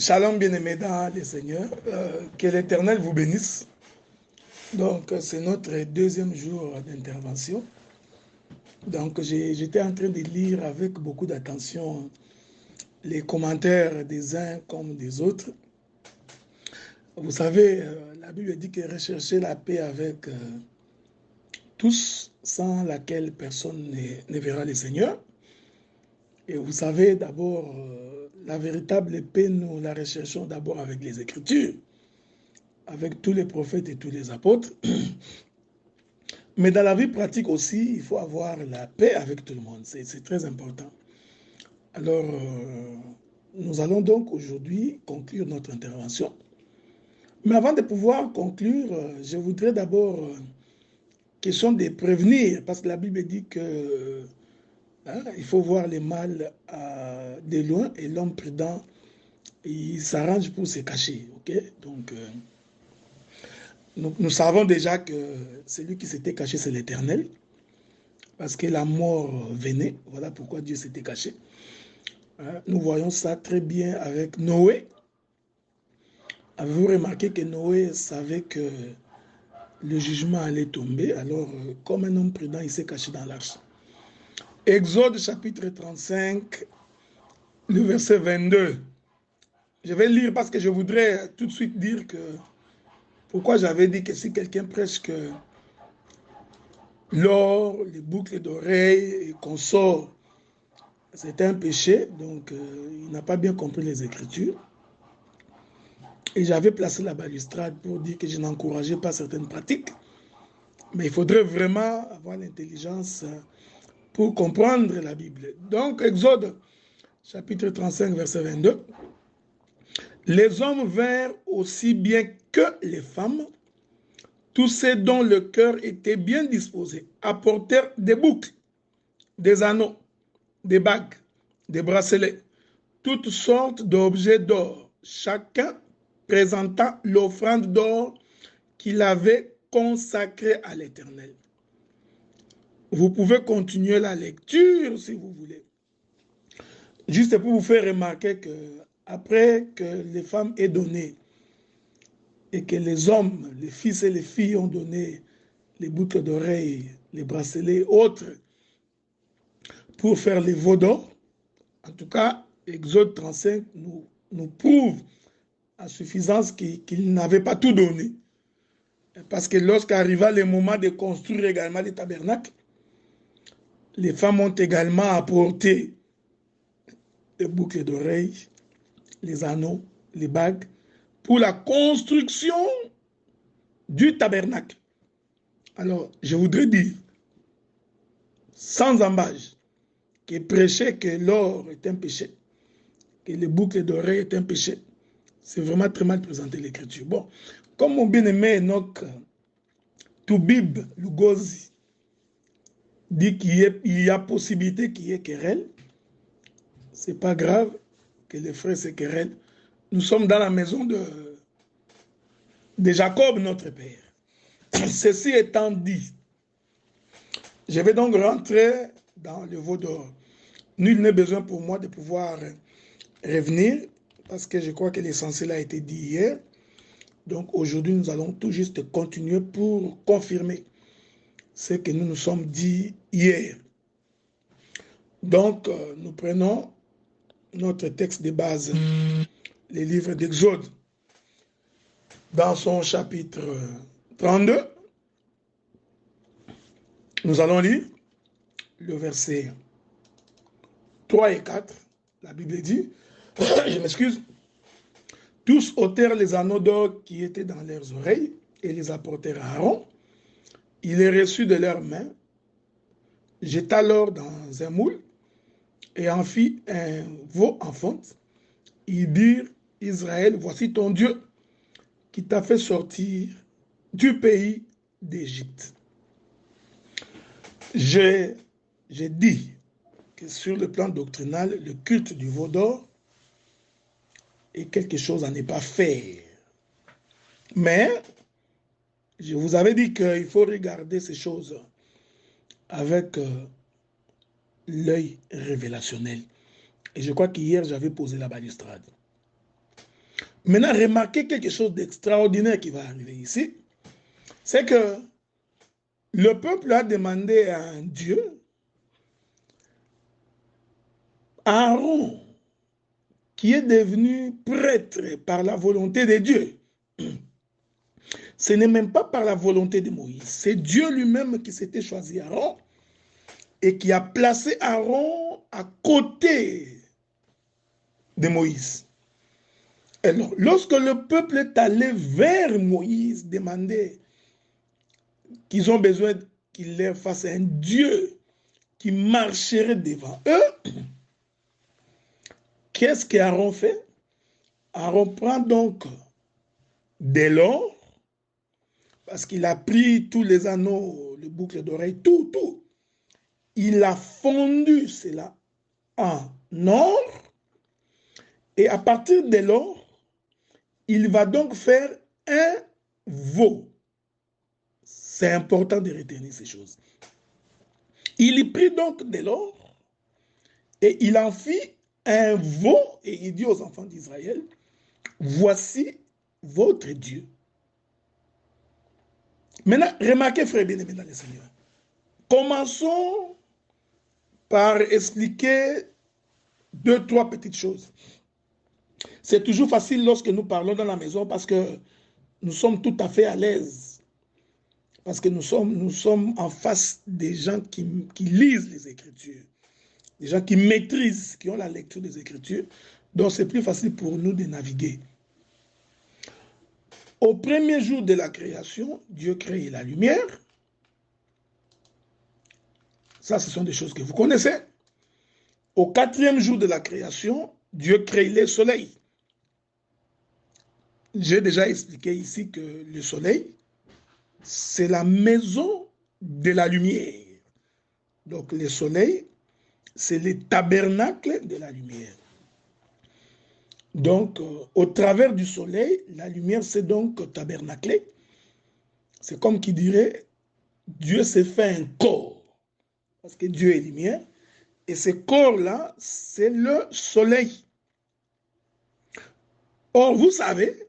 Shalom bien-aimés dans le Seigneur, que l'Éternel vous bénisse. Donc c'est notre deuxième jour d'intervention. Donc j'étais en train de lire avec beaucoup d'attention les commentaires des uns comme des autres. Vous savez, la Bible dit que rechercher la paix avec tous, sans laquelle personne ne verra le Seigneur. Et vous savez, d'abord, la véritable paix, nous la recherchons d'abord avec les Écritures, avec tous les prophètes et tous les apôtres. Mais dans la vie pratique aussi, il faut avoir la paix avec tout le monde. C'est très important. Alors, nous allons donc aujourd'hui conclure notre intervention. Mais avant de pouvoir conclure, je voudrais d'abord, question de prévenir, parce que la Bible dit que il faut voir le mal de loin et l'homme prudent, il s'arrange pour se cacher. Okay? Donc, nous savons déjà que celui qui s'était caché, c'est l'Éternel, parce que la mort venait. Voilà pourquoi Dieu s'était caché. Nous voyons ça très bien avec Noé. Avez-vous remarqué que Noé savait que le jugement allait tomber? Alors, comme un homme prudent, il s'est caché dans l'arche. Exode chapitre 35, le verset 22. Je vais lire parce que je voudrais tout de suite dire que pourquoi j'avais dit que si quelqu'un prêche que l'or, les boucles d'oreilles et qu'on sort, c'est un péché, donc il n'a pas bien compris les Écritures. Et j'avais placé la balustrade pour dire que je n'encourageais pas certaines pratiques, mais il faudrait vraiment avoir l'intelligence pour comprendre la Bible. Donc, Exode, chapitre 35, verset 22. Les hommes vinrent aussi bien que les femmes, tous ceux dont le cœur était bien disposé, apportèrent des boucles, des anneaux, des bagues, des bracelets, toutes sortes d'objets d'or, chacun présentant l'offrande d'or qu'il avait consacrée à l'Éternel. Vous pouvez continuer la lecture si vous voulez. Juste pour vous faire remarquer que après que les femmes aient donné et que les hommes, les fils et les filles ont donné les boucles d'oreilles, les bracelets, autres, pour faire les veaux d'or, en tout cas, Exode 35 nous prouve à suffisance qu'ils n'avaient pas tout donné. Parce que lorsqu'arriva le moment de construire également les tabernacles, les femmes ont également apporté les boucles d'oreilles, les anneaux, les bagues, pour la construction du tabernacle. Alors, je voudrais dire, sans embâche, que prêcher que l'or est un péché, que les boucles d'oreilles est un péché, c'est vraiment très mal présenté l'Écriture. Bon, comme mon bien-aimé Enoch Toubib Lugozi dit qu'il y a possibilité qu'il y ait querelle, c'est pas grave que les frères se querellent. Nous sommes dans la maison de Jacob, notre père. Ceci étant dit, je vais donc rentrer dans le veau d'or. Nul n'est besoin pour moi de pouvoir revenir, parce que je crois que l'essentiel a été dit hier. Donc aujourd'hui, nous allons tout juste continuer pour confirmer ce que nous nous sommes dit hier. Donc, nous prenons notre texte de base, les livres d'Exode, dans son chapitre 32. Nous allons lire le verset 3 et 4. La Bible dit, je m'excuse, tous ôtèrent les anneaux d'or qui étaient dans leurs oreilles et les apportèrent à Aaron. Il les reçut de leurs mains, jeta l'or dans un moule et en fit un veau en fonte. Ils dirent, Israël, voici ton Dieu qui t'a fait sortir du pays d'Égypte. J'ai dit que sur le plan doctrinal, le culte du veau d'or est quelque chose à ne pas faire. Mais je vous avais dit qu'il faut regarder ces choses avec l'œil révélationnel. Et je crois qu'hier, j'avais posé la balustrade. Maintenant, remarquez quelque chose d'extraordinaire qui va arriver ici. C'est que le peuple a demandé à un Dieu, Aaron, qui est devenu prêtre par la volonté de Dieu. Ce n'est même pas par la volonté de Moïse. C'est Dieu lui-même qui s'était choisi Aaron et qui a placé Aaron à côté de Moïse. Alors, lorsque le peuple est allé vers Moïse demander qu'ils ont besoin qu'il leur fasse un Dieu qui marcherait devant eux, qu'est-ce qu'Aaron fait? Aaron prend donc de l'or, parce qu'il a pris tous les anneaux, les boucles d'oreilles, tout. Il a fondu cela en or, et à partir de l'or, il va donc faire un veau. C'est important de retenir ces choses. Il y prit donc de l'or et il en fit un veau et il dit aux enfants d'Israël, voici votre Dieu. Maintenant, remarquez, frères bien-aimés dans le Seigneur. Commençons par expliquer 2-3 petites choses. C'est toujours facile lorsque nous parlons dans la maison parce que nous sommes tout à fait à l'aise. Parce que nous sommes en face des gens qui lisent les Écritures. Des gens qui maîtrisent, qui ont la lecture des Écritures. Donc c'est plus facile pour nous de naviguer. Au premier jour de la création, Dieu crée la lumière. Ça, ce sont des choses que vous connaissez. Au 4e jour de la création, Dieu crée le soleil. J'ai déjà expliqué ici que le soleil, c'est la maison de la lumière. Donc le soleil, c'est le tabernacle de la lumière. Donc, au travers du soleil, la lumière s'est donc tabernaclée. C'est comme qui dirait, Dieu s'est fait un corps. Parce que Dieu est lumière. Et ce corps-là, c'est le soleil. Or, vous savez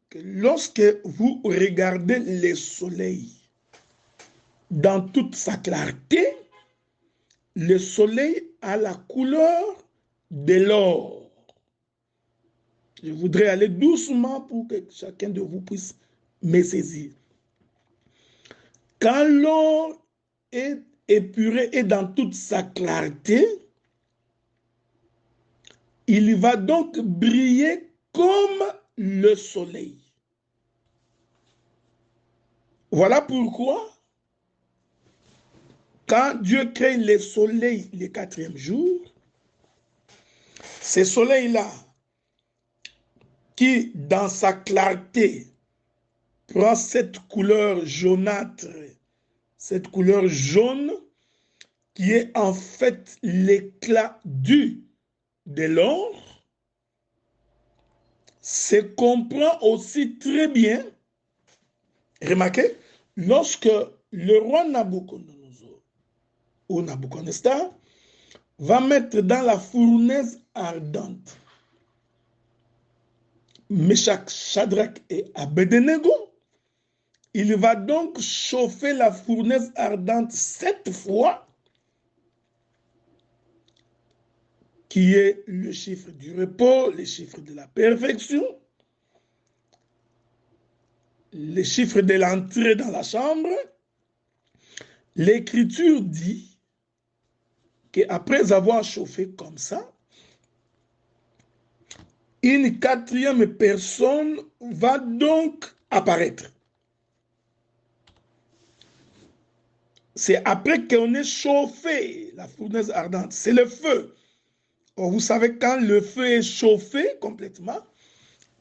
que lorsque vous regardez le soleil dans toute sa clarté, le soleil a la couleur de l'or. Je voudrais aller doucement pour que chacun de vous puisse me saisir. Quand l'or est épuré et dans toute sa clarté, il va donc briller comme le soleil. Voilà pourquoi, quand Dieu crée le soleil le 4e jour, ce soleil-là, qui dans sa clarté prend cette couleur jaunâtre, cette couleur jaune, qui est en fait l'éclat de l'or, se comprend aussi très bien. Remarquez, lorsque le roi Nabucodonosor ou Nabucodonosor va mettre dans la fournaise ardente Meshach, Shadrach et Abednego, il va donc chauffer la fournaise ardente 7 fois, qui est le chiffre du repos, le chiffre de la perfection, le chiffre de l'entrée dans la chambre. L'Écriture dit qu'après avoir chauffé comme ça, une 4e personne va donc apparaître. C'est après qu'on ait chauffé la fournaise ardente. C'est le feu. Or, vous savez, quand le feu est chauffé complètement,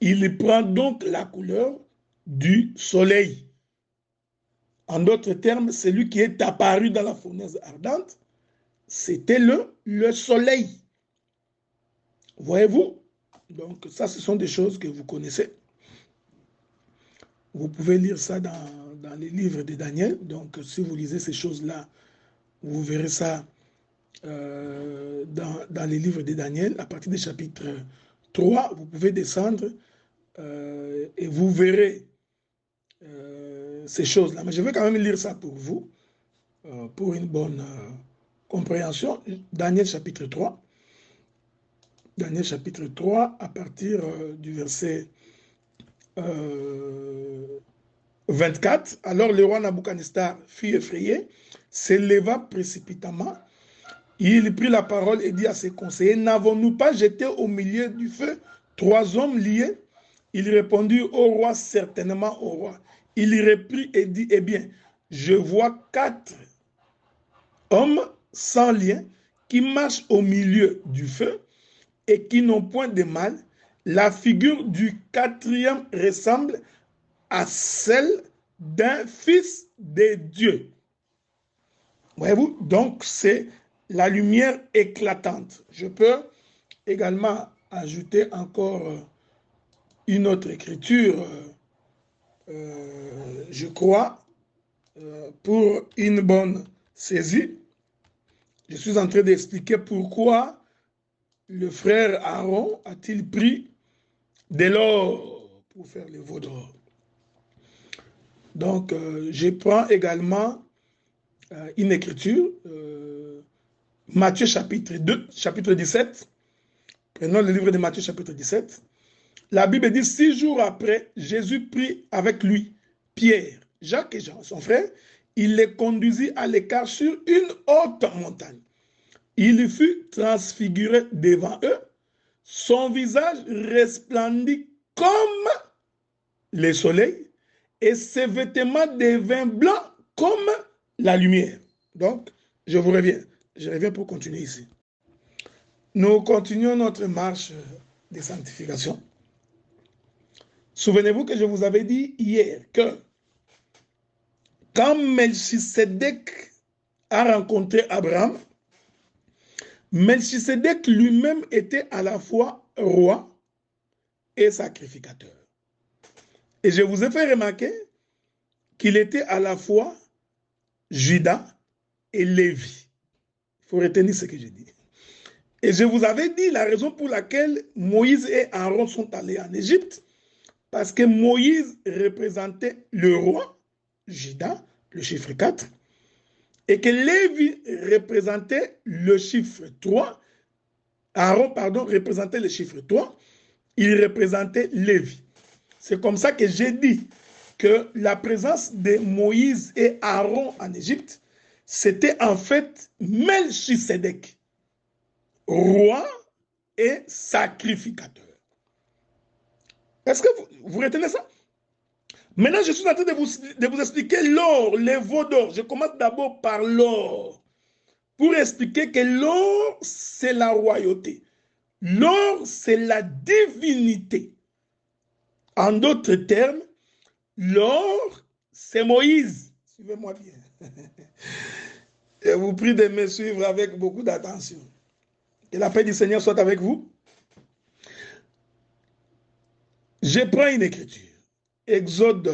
il prend donc la couleur du soleil. En d'autres termes, celui qui est apparu dans la fournaise ardente, c'était le soleil. Voyez-vous? Donc, ça, ce sont des choses que vous connaissez. Vous pouvez lire ça dans les livres de Daniel. Donc, si vous lisez ces choses-là, vous verrez ça dans les livres de Daniel. À partir du chapitre 3, vous pouvez descendre et vous verrez ces choses-là. Mais je vais quand même lire ça pour vous, pour une bonne compréhension. Daniel chapitre 3. Daniel chapitre 3, à partir du verset 24. Alors le roi Nabuchodonosor fut effrayé, s'éleva précipitamment. Il prit la parole et dit à ses conseillers, n'avons-nous pas jeté au milieu du feu 3 hommes liés? Il répondit au roi, certainement au roi. Il reprit et dit, eh bien, je vois 4 hommes sans lien qui marchent au milieu du feu et qui n'ont point de mal. La figure du 4e ressemble à celle d'un fils de Dieu. Voyez-vous, donc c'est la lumière éclatante. Je peux également ajouter encore une autre écriture, je crois, pour une bonne saisie. Je suis en train d'expliquer pourquoi le frère Aaron a-t-il pris de l'or pour faire les veaux d'or. Donc, je prends également une écriture, Matthieu chapitre 2, chapitre 17. Prenons le livre de Matthieu chapitre 17. La Bible dit, 6 jours après, Jésus prit avec lui Pierre, Jacques et Jean, son frère. Il les conduisit à l'écart sur une haute montagne. Il fut transfiguré devant eux. Son visage resplendit comme le soleil et ses vêtements devinrent blancs comme la lumière. Donc, je reviens pour continuer ici. Nous continuons notre marche de sanctification. Souvenez-vous que je vous avais dit hier que quand Melchisedec a rencontré Abraham, Melchisedec lui-même était à la fois roi et sacrificateur. Et je vous ai fait remarquer qu'il était à la fois Judas et Lévi. Il faut retenir ce que j'ai dit. Et je vous avais dit la raison pour laquelle Moïse et Aaron sont allés en Égypte, parce que Moïse représentait le roi, Judas, le chiffre 4, et que Lévi représentait le chiffre 3, Aaron, pardon, représentait le chiffre 3, il représentait Lévi. C'est comme ça que j'ai dit que la présence de Moïse et Aaron en Égypte, c'était en fait Melchisedec, roi et sacrificateur. Est-ce que vous retenez ça? Maintenant, je suis en train de vous expliquer l'or, les veaux d'or. Je commence d'abord par l'or, pour expliquer que l'or, c'est la royauté. L'or, c'est la divinité. En d'autres termes, l'or, c'est Moïse. Suivez-moi bien. Je vous prie de me suivre avec beaucoup d'attention. Que la paix du Seigneur soit avec vous. Je prends une écriture. Exode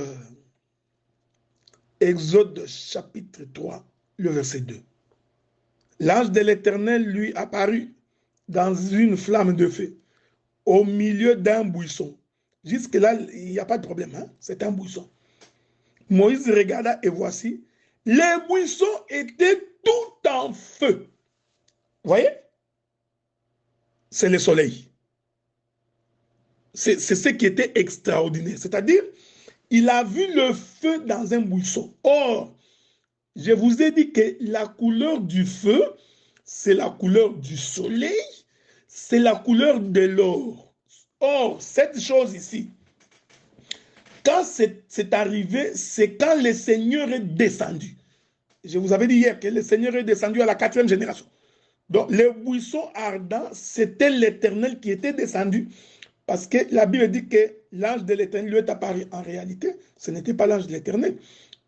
chapitre 3, le verset 2. L'ange de l'Éternel lui apparut dans une flamme de feu, au milieu d'un buisson. Jusque-là, il n'y a pas de problème, hein? C'est un buisson. Moïse regarda et voici, les buissons étaient tout en feu. Vous voyez? C'est le soleil. C'est ce qui était extraordinaire. C'est-à-dire, il a vu le feu dans un buisson. Or, je vous ai dit que la couleur du feu, c'est la couleur du soleil, c'est la couleur de l'or. Or, cette chose ici, quand c'est arrivé, c'est quand le Seigneur est descendu. Je vous avais dit hier que le Seigneur est descendu à la 4e génération. Donc, le buisson ardent, c'était l'Éternel qui était descendu. Parce que la Bible dit que l'ange de l'Éternel lui est apparu. En réalité, ce n'était pas l'ange de l'Éternel.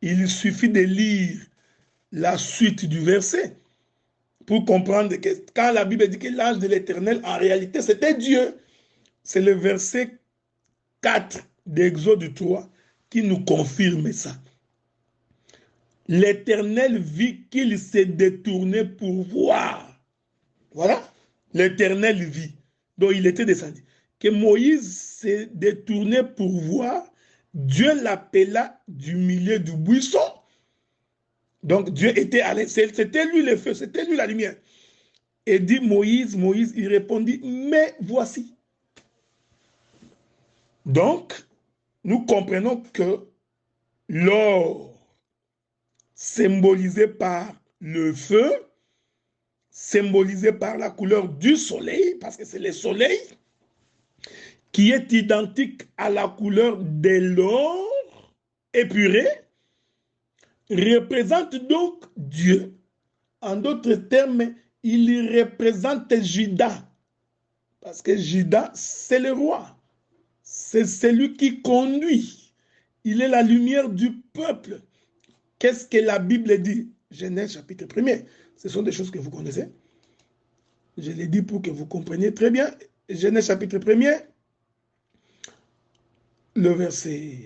Il suffit de lire la suite du verset pour comprendre que quand la Bible dit que l'ange de l'Éternel, en réalité, c'était Dieu. C'est le verset 4 d'Exode 3 qui nous confirme ça. L'Éternel vit qu'il s'est détourné pour voir. Voilà. L'Éternel vit. Donc il était descendu. que Moïse s'est détourné pour voir, Dieu l'appela du milieu du buisson. Donc Dieu était allé, c'était lui le feu, c'était lui la lumière. Et dit Moïse, Moïse, il répondit, mais voici. Donc, nous comprenons que l'or, symbolisé par le feu, symbolisé par la couleur du soleil, parce que c'est le soleil, qui est identique à la couleur de l'or épuré, représente donc Dieu. En d'autres termes, il représente Juda, parce que Juda, c'est le roi. C'est celui qui conduit. Il est la lumière du peuple. Qu'est-ce que la Bible dit? Genèse chapitre 1er. Ce sont des choses que vous connaissez. Je les dis pour que vous compreniez très bien. Genèse chapitre 1er, le verset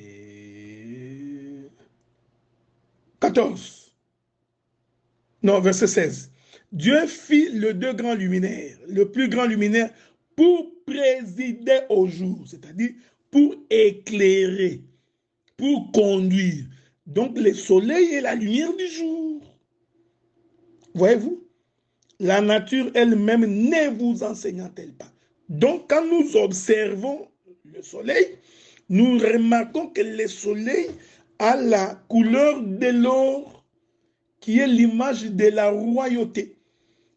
14. Non, verset 16. Dieu fit le deux grands luminaires, le plus grand luminaire pour présider au jour, c'est-à-dire pour éclairer, pour conduire. Donc le soleil est la lumière du jour. Voyez-vous? La nature elle-même ne vous enseigne-t-elle pas? Donc quand nous observons le soleil, nous remarquons que le soleil a la couleur de l'or, qui est l'image de la royauté.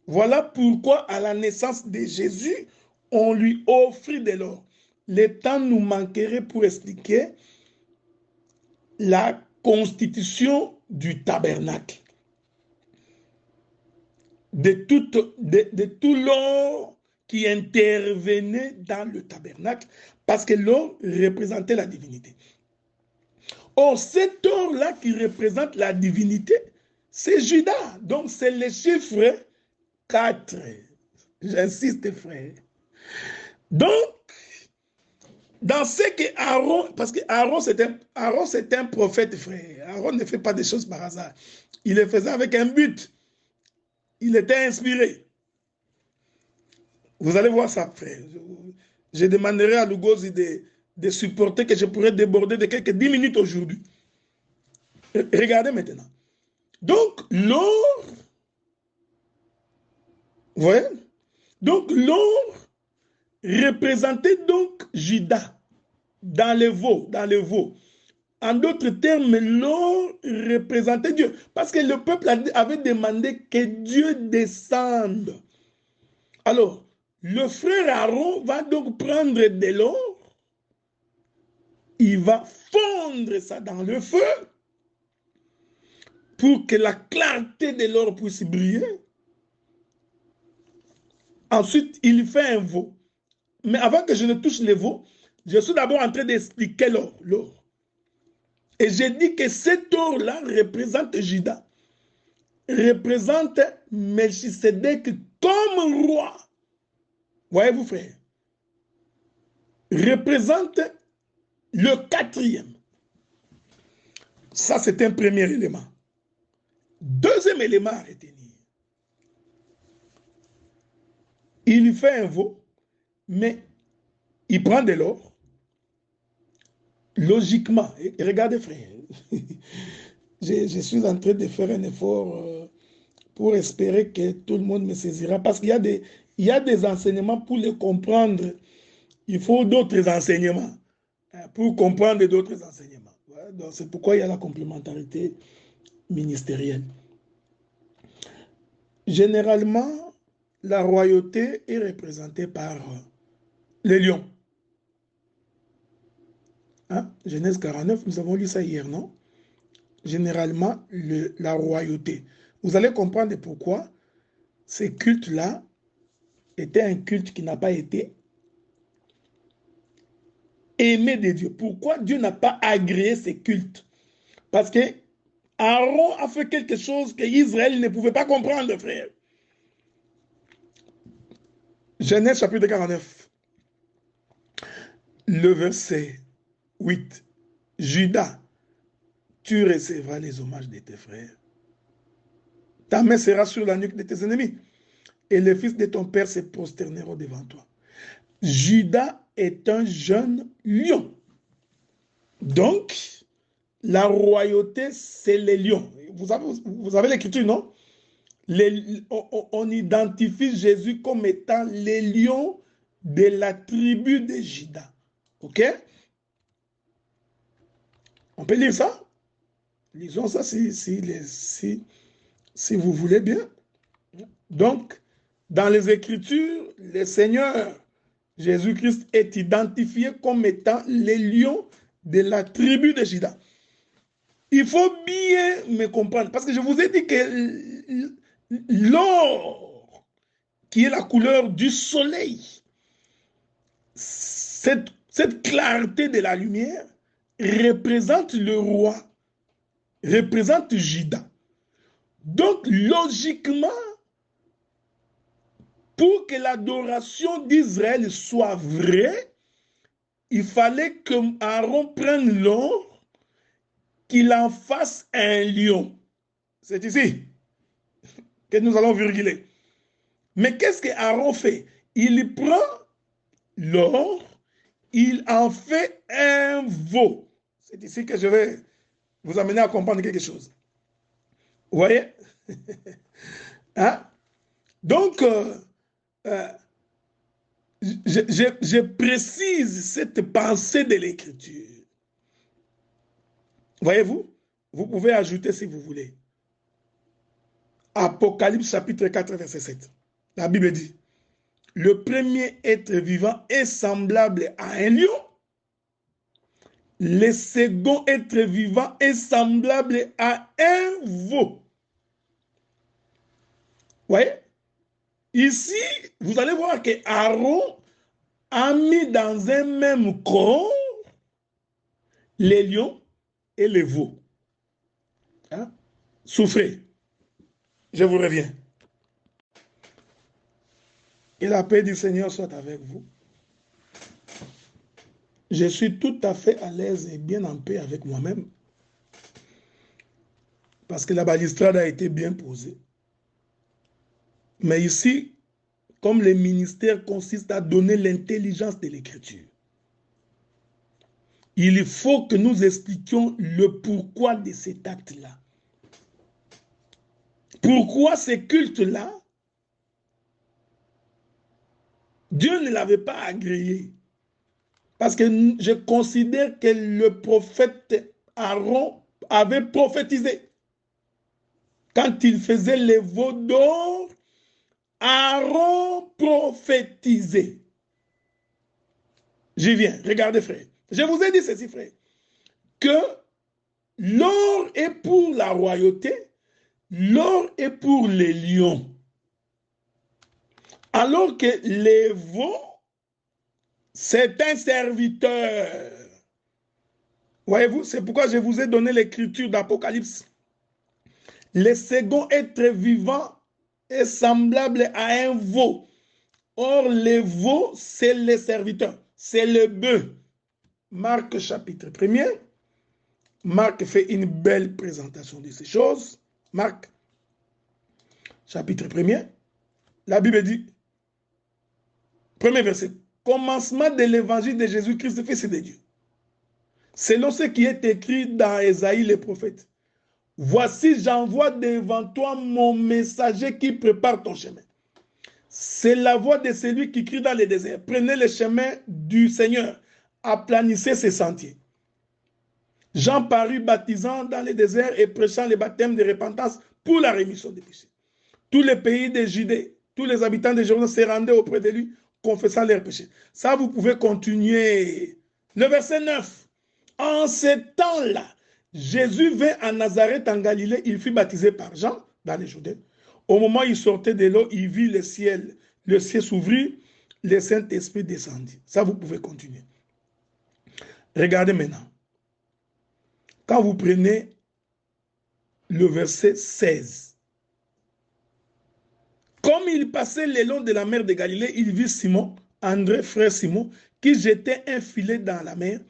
Voilà pourquoi à la naissance de Jésus, on lui offrit de l'or. Le temps nous manquerait pour expliquer la constitution du tabernacle. De tout l'or qui intervenait dans le tabernacle, parce que l'or représentait la divinité. Or, cet or-là qui représente la divinité, c'est Judas. Donc, c'est le chiffre 4. J'insiste, frère. Donc, dans ce que Aaron, parce que Aaron c'est un prophète, frère. Aaron ne fait pas des choses par hasard. Il les faisait avec un but. Il était inspiré. Vous allez voir ça, frère. Je demanderai à Lugosi de supporter que je pourrais déborder de quelques 10 minutes aujourd'hui. Regardez maintenant. Donc, l'or, vous voyez? Donc, l'or représentait donc Judas dans les veaux. En d'autres termes, l'or représentait Dieu. Parce que le peuple avait demandé que Dieu descende. Alors, le frère Aaron va donc prendre de l'or, il va fondre ça dans le feu pour que la clarté de l'or puisse briller. Ensuite, il fait un veau. Mais avant que je ne touche les veaux, je suis d'abord en train d'expliquer l'or. Et j'ai dit que cet or-là représente Judas, représente Melchisedec comme roi. Voyez-vous, frère? Représente le 4e. Ça, c'est un premier élément. Deuxième élément à retenir. Il fait un veau, mais il prend de l'or. Logiquement, regardez, frère, je suis en train de faire un effort pour espérer que tout le monde me saisira, parce qu'il y a des enseignements pour les comprendre. Il faut d'autres enseignements pour comprendre d'autres enseignements. Donc c'est pourquoi il y a la complémentarité ministérielle. Généralement, la royauté est représentée par les lions. Hein? Genèse 49, nous avons lu ça hier, non? Généralement, la royauté. Vous allez comprendre pourquoi ces cultes-là étaient un culte qui n'a pas été aimé de Dieu. Pourquoi Dieu n'a pas agréé ces cultes? Parce que Aaron a fait quelque chose que Israël ne pouvait pas comprendre, frère. Genèse chapitre 49, le verset 8. Judas, tu recevras les hommages de tes frères. Ta main sera sur la nuque de tes ennemis, et les fils de ton père se prosterneront devant toi. Judas est un jeune lion. Donc, la royauté, c'est les lions. Vous avez l'écriture, non? On identifie Jésus comme étant les lions de la tribu de Juda. OK? On peut lire ça? Lisons ça si vous voulez bien. Donc, dans les Écritures, le Seigneur Jésus-Christ est identifié comme étant les lions de la tribu de Juda. Il faut bien me comprendre, parce que je vous ai dit que l'or, qui est la couleur du soleil, cette clarté de la lumière représente le roi, représente Juda. Donc, logiquement, pour que l'adoration d'Israël soit vraie, il fallait que Aaron prenne l'or, qu'il en fasse un lion. C'est ici que nous allons virguler. Mais qu'est-ce que Aaron fait? Il prend l'or, il en fait un veau. C'est ici que je vais vous amener à comprendre quelque chose. Vous voyez? Hein? Donc, je précise cette pensée de l'Écriture. Voyez-vous? Vous pouvez ajouter si vous voulez. Apocalypse chapitre 4, verset 7. La Bible dit, le premier être vivant est semblable à un lion. Le second être vivant est semblable à un veau. Vous voyez? Ici, vous allez voir que Aaron a mis dans un même corps les lions et les veaux. Hein? Souffrez. Je vous reviens. Et la paix du Seigneur soit avec vous. Je suis tout à fait à l'aise et bien en paix avec moi-même. Parce que la balustrade a été bien posée. Mais ici, comme le ministère consiste à donner l'intelligence de l'Écriture, il faut que nous expliquions le pourquoi de cet acte-là. Pourquoi ce culte-là, Dieu ne l'avait pas agréé. Parce que je considère que le prophète Aaron avait prophétisé. Quand il faisait les veaux d'or, Aaron prophétisait. J'y viens, regardez frère. Je vous ai dit ceci frère, que l'or est pour la royauté, l'or est pour les lions. Alors que les veaux, c'est un serviteur. Voyez-vous, c'est pourquoi je vous ai donné l'écriture d'Apocalypse. Le second être vivant est semblable à un veau. Or, les veaux, c'est les serviteurs, c'est le bœuf. Marc chapitre 1er. Marc fait une belle présentation de ces choses. Marc chapitre 1er. La Bible dit, premier verset, commencement de l'évangile de Jésus-Christ, Fils de Dieu. Selon ce qui est écrit dans Ésaïe le prophète. Voici, j'envoie devant toi mon messager qui prépare ton chemin. C'est la voix de celui qui crie dans le désert. Prenez le chemin du Seigneur. Aplanissez ses sentiers. Jean parut baptisant dans le désert et prêchant le baptême de repentance pour la rémission des péchés. Tous les pays de Judée, tous les habitants de Jérusalem se rendaient auprès de lui, confessant leurs péchés. Ça, vous pouvez continuer. Le verset 9. En ce temps-là, Jésus vint à Nazareth en Galilée, il fut baptisé par Jean dans les Judées. Au moment où il sortait de l'eau, il vit le ciel s'ouvrit, le Saint-Esprit descendit. Ça, vous pouvez continuer. Regardez maintenant. Quand vous prenez le verset 16, comme il passait le long de la mer de Galilée, il vit Simon, André, frère Simon, qui jetait un filet dans la mer,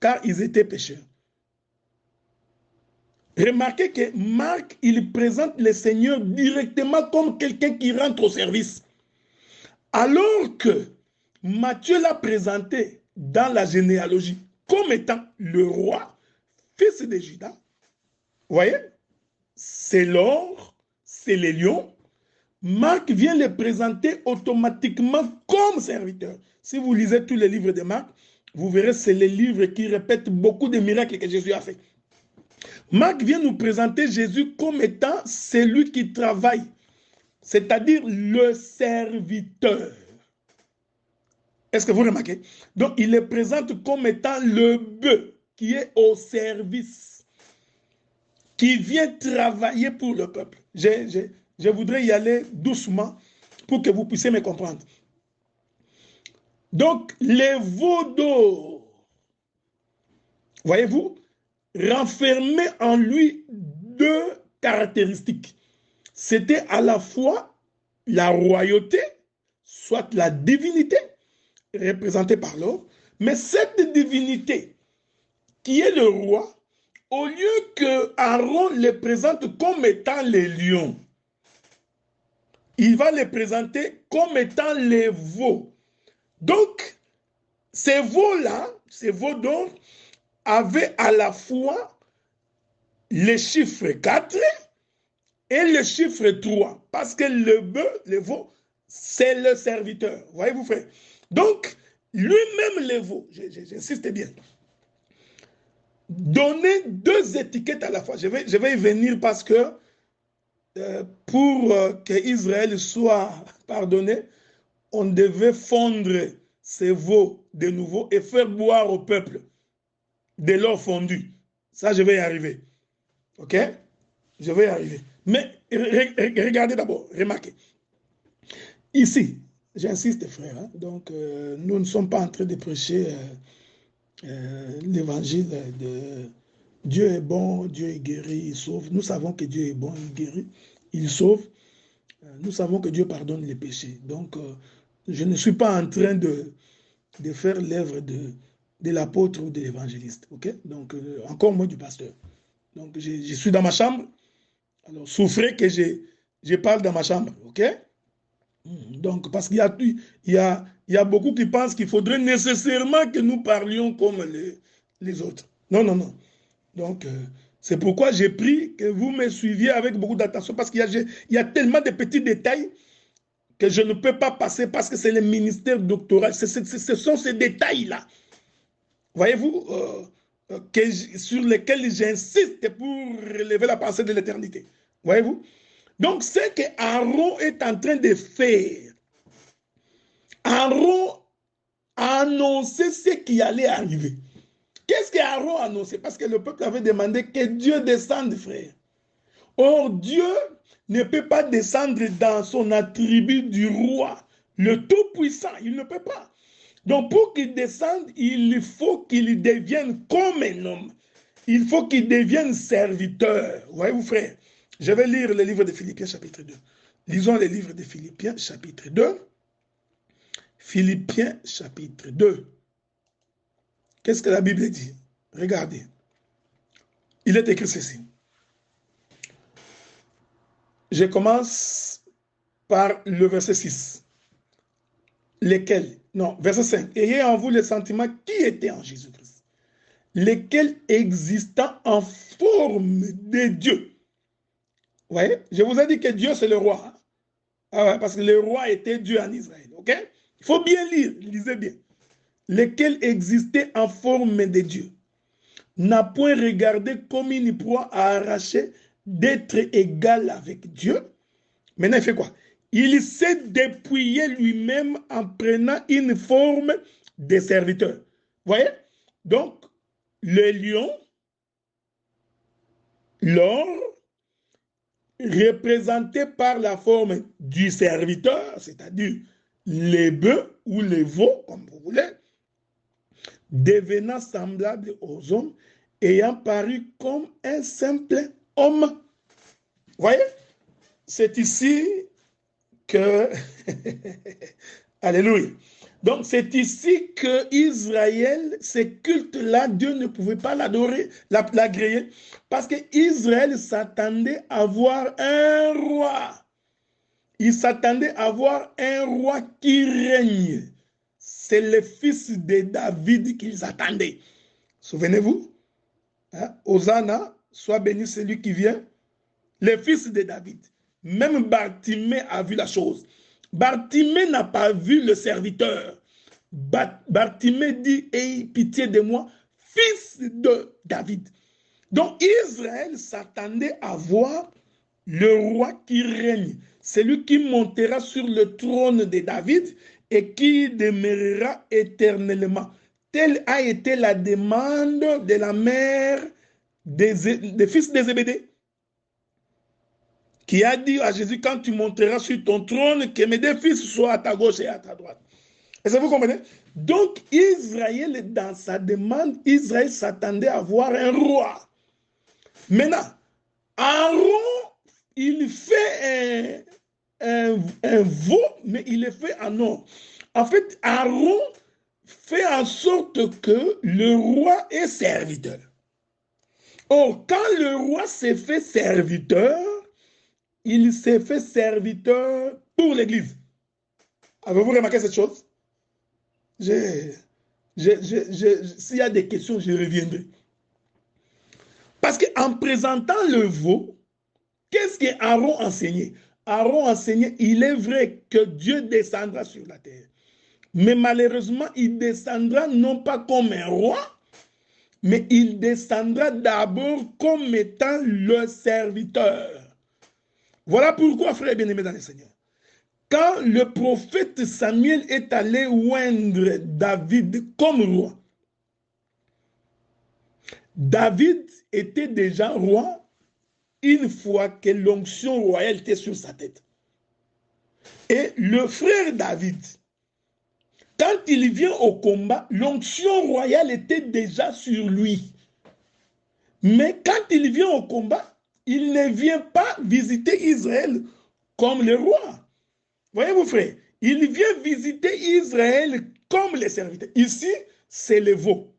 car ils étaient pêcheurs. Remarquez que Marc, il présente le Seigneur directement comme quelqu'un qui rentre au service. Alors que Matthieu l'a présenté dans la généalogie comme étant le roi, fils de Juda. Vous voyez? C'est l'or, c'est les lions. Marc vient le présenter automatiquement comme serviteur. Si vous lisez tous les livres de Marc, vous verrez c'est les livres qui répètent beaucoup de miracles que Jésus a fait. Marc vient nous présenter Jésus comme étant celui qui travaille, c'est-à-dire le serviteur. Est-ce que vous remarquez? Donc, il le présente comme étant le bœuf qui est au service, qui vient travailler pour le peuple. Je voudrais y aller doucement pour que vous puissiez me comprendre. Donc, les veaux d'or, voyez-vous, renfermaient en lui deux caractéristiques. C'était à la fois la royauté, soit la divinité, représentée par l'or, mais cette divinité qui est le roi, au lieu que Aaron le présente comme étant les lions, il va les présenter comme étant les veaux. Donc, ces veaux-là, ces veaux d'or, avaient à la fois le chiffre 4 et le chiffre 3. Parce que le bœuf, le veau, c'est le serviteur. Voyez-vous, frère? Donc, lui-même, le veau, j'insiste bien, donner deux étiquettes à la fois. Je vais y venir parce que pour que Israël soit pardonné, on devait fondre ces veaux de nouveau et faire boire au peuple de l'eau fondue. Ça, je vais y arriver. OK? Je vais y arriver. Mais regardez d'abord, remarquez. Ici, j'insiste, frère, hein, donc nous ne sommes pas en train de prêcher l'évangile de Dieu est bon, Dieu est guéri, il sauve. Nous savons que Dieu est bon, il guérit, il sauve. Nous savons que Dieu pardonne les péchés. Donc, je ne suis pas en train de faire l'œuvre de l'apôtre ou de l'évangéliste. Okay? Donc, encore moins du pasteur. Donc, je suis dans ma chambre. Alors, souffrez que je parle dans ma chambre. OK? Donc, parce qu'il y a beaucoup qui pensent qu'il faudrait nécessairement que nous parlions comme les autres. Non, non, non. Donc, c'est pourquoi j'ai pris que vous me suiviez avec beaucoup d'attention, parce qu'il y a tellement de petits détails que je ne peux pas passer parce que c'est le ministère doctoral. Ce sont ces détails-là, voyez-vous, sur lesquels j'insiste pour relever la pensée de l'éternité. Voyez-vous? Donc, ce que Aaron est en train de faire, Aaron a annoncé ce qui allait arriver. Qu'est-ce qu'Aaron a annoncé? Parce que le peuple avait demandé que Dieu descende, frère. Or, Dieu ne peut pas descendre dans son attribut du roi, le Tout-Puissant. Il ne peut pas. Donc, pour qu'il descende, il faut qu'il devienne comme un homme. Il faut qu'il devienne serviteur. Voyez-vous, frère? Je vais lire le livre de Philippiens, chapitre 2. Lisons le livre de Philippiens, chapitre 2. Philippiens, chapitre 2. Qu'est-ce que la Bible dit? Regardez. Il est écrit ceci. Je commence par le verset 6. Lesquels? Non, verset 5. Ayez en vous le sentiment qui était en Jésus-Christ, lesquels existant en forme de Dieu. Vous voyez? Je vous ai dit que Dieu, c'est le roi. Hein? Ah ouais, parce que le roi était Dieu en Israël. OK? Il faut bien lire. Lisez bien. Lesquels existaient en forme de Dieu, n'a point regardé comme une proie à arracher d'être égal avec Dieu. Maintenant, il fait quoi? Il s'est dépouillé lui-même en prenant une forme de serviteur. Vous voyez? Donc, le lion, l'or, représenté par la forme du serviteur, c'est-à-dire les bœufs ou les veaux, comme vous voulez, devenant semblable aux hommes, ayant paru comme un simple homme. Vous voyez? C'est ici que... Alléluia. Donc, c'est ici que Israël, ces cultes-là, Dieu ne pouvait pas l'adorer, l'agréer, parce que Israël s'attendait à voir un roi. Il s'attendait à voir un roi qui règne c'est le fils de David qu'ils attendaient. Souvenez-vous, hein? Hosanna, soit béni celui qui vient, le fils de David. Même Bartimée a vu la chose. Bartimée n'a pas vu le serviteur. Bartimée dit, aie pitié de moi, fils de David. Donc Israël s'attendait à voir le roi qui règne, celui qui montera sur le trône de David et qui demeurera éternellement. Telle a été la demande de la mère des fils de Zébédée, qui a dit à Jésus, quand tu monteras sur ton trône, que mes deux fils soient à ta gauche et à ta droite. Est-ce que vous comprenez? Donc Israël, dans sa demande, Israël s'attendait à voir un roi. Maintenant, Aaron, il fait un veau, mais il est fait en or. En fait, Aaron fait en sorte que le roi est serviteur. Or, quand le roi s'est fait serviteur, il s'est fait serviteur pour l'Église. Avez-vous remarqué cette chose? S'il y a des questions, je reviendrai. Parce qu'en présentant le veau, qu'est-ce qu'Aaron enseignait? Aaron enseignait, il est vrai que Dieu descendra sur la terre. Mais malheureusement, il descendra non pas comme un roi, mais il descendra d'abord comme étant le serviteur. Voilà pourquoi, frères bien-aimés dans le Seigneur, quand le prophète Samuel est allé oindre David comme roi, David était déjà roi une fois que l'onction royale était sur sa tête. Et le frère David, quand il vient au combat, l'onction royale était déjà sur lui. Mais quand il vient au combat, il ne vient pas visiter Israël comme le roi. Voyez-vous, frère, il vient visiter Israël comme les serviteurs. Ici, c'est le veau.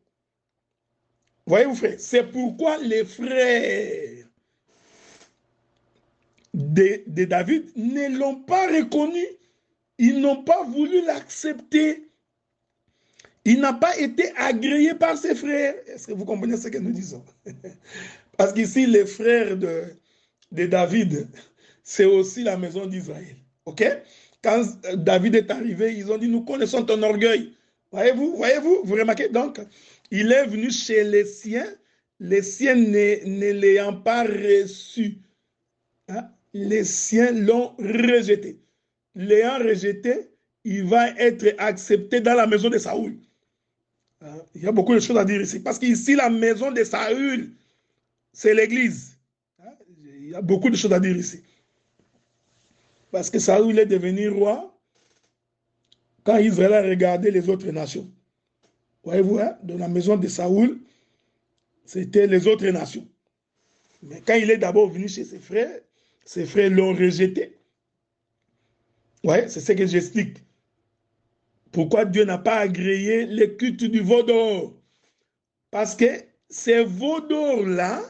Voyez-vous, frère, c'est pourquoi les frères de David ne l'ont pas reconnu. Ils n'ont pas voulu l'accepter. Il n'a pas été agréé par ses frères. Est-ce que vous comprenez ce que nous disons? Parce qu'ici, les frères de David, c'est aussi la maison d'Israël. OK? Quand David est arrivé, ils ont dit, nous connaissons ton orgueil. Voyez-vous, vous remarquez? Donc, il est venu chez les siens ne l'ayant pas reçu. Hein? Les siens l'ont rejeté. L'ayant rejeté, il va être accepté dans la maison de Saoul. Il y a beaucoup de choses à dire ici. Parce qu'ici, la maison de Saül, c'est l'église. Il y a beaucoup de choses à dire ici. Parce que Saül est devenu roi quand Israël a regardé les autres nations. Voyez-vous, hein? Dans la maison de Saül, c'était les autres nations. Mais quand il est d'abord venu chez ses frères l'ont rejeté. Ouais, c'est ce que j'explique. Pourquoi Dieu n'a pas agréé le culte du veau d'or? Parce que ces veaux d'or-là,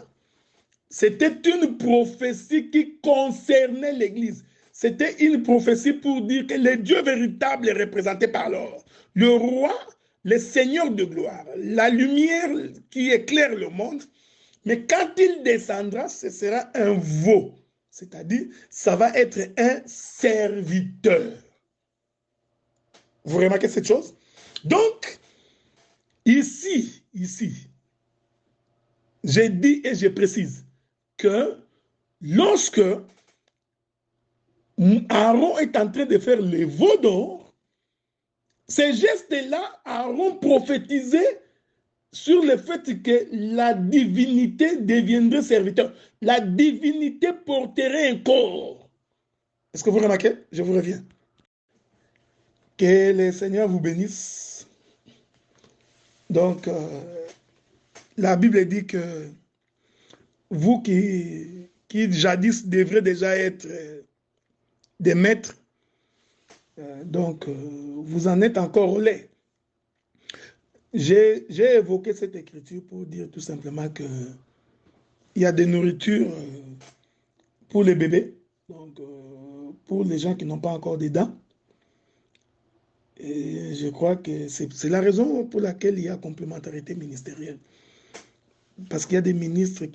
c'était une prophétie qui concernait l'Église. C'était une prophétie pour dire que le Dieu véritable est représenté par l'or. Le roi, le Seigneur de gloire, la lumière qui éclaire le monde. Mais quand il descendra, ce sera un veau. C'est-à-dire, ça va être un serviteur. Vous remarquez cette chose? Donc, ici, j'ai dit et je précise que lorsque Aaron est en train de faire les veaux d'or, ces gestes-là, Aaron prophétisait sur le fait que la divinité deviendrait serviteur. La divinité porterait un corps. Est-ce que vous remarquez? Je vous reviens. Que le Seigneur vous bénisse. Donc, la Bible dit que vous qui jadis devrez déjà être des maîtres, donc vous en êtes encore au lait. J'ai évoqué cette écriture pour dire tout simplement que il y a des nourritures pour les bébés, donc pour les gens qui n'ont pas encore des dents. Et je crois que c'est la raison pour laquelle il y a complémentarité ministérielle. Parce qu'il y a des ministres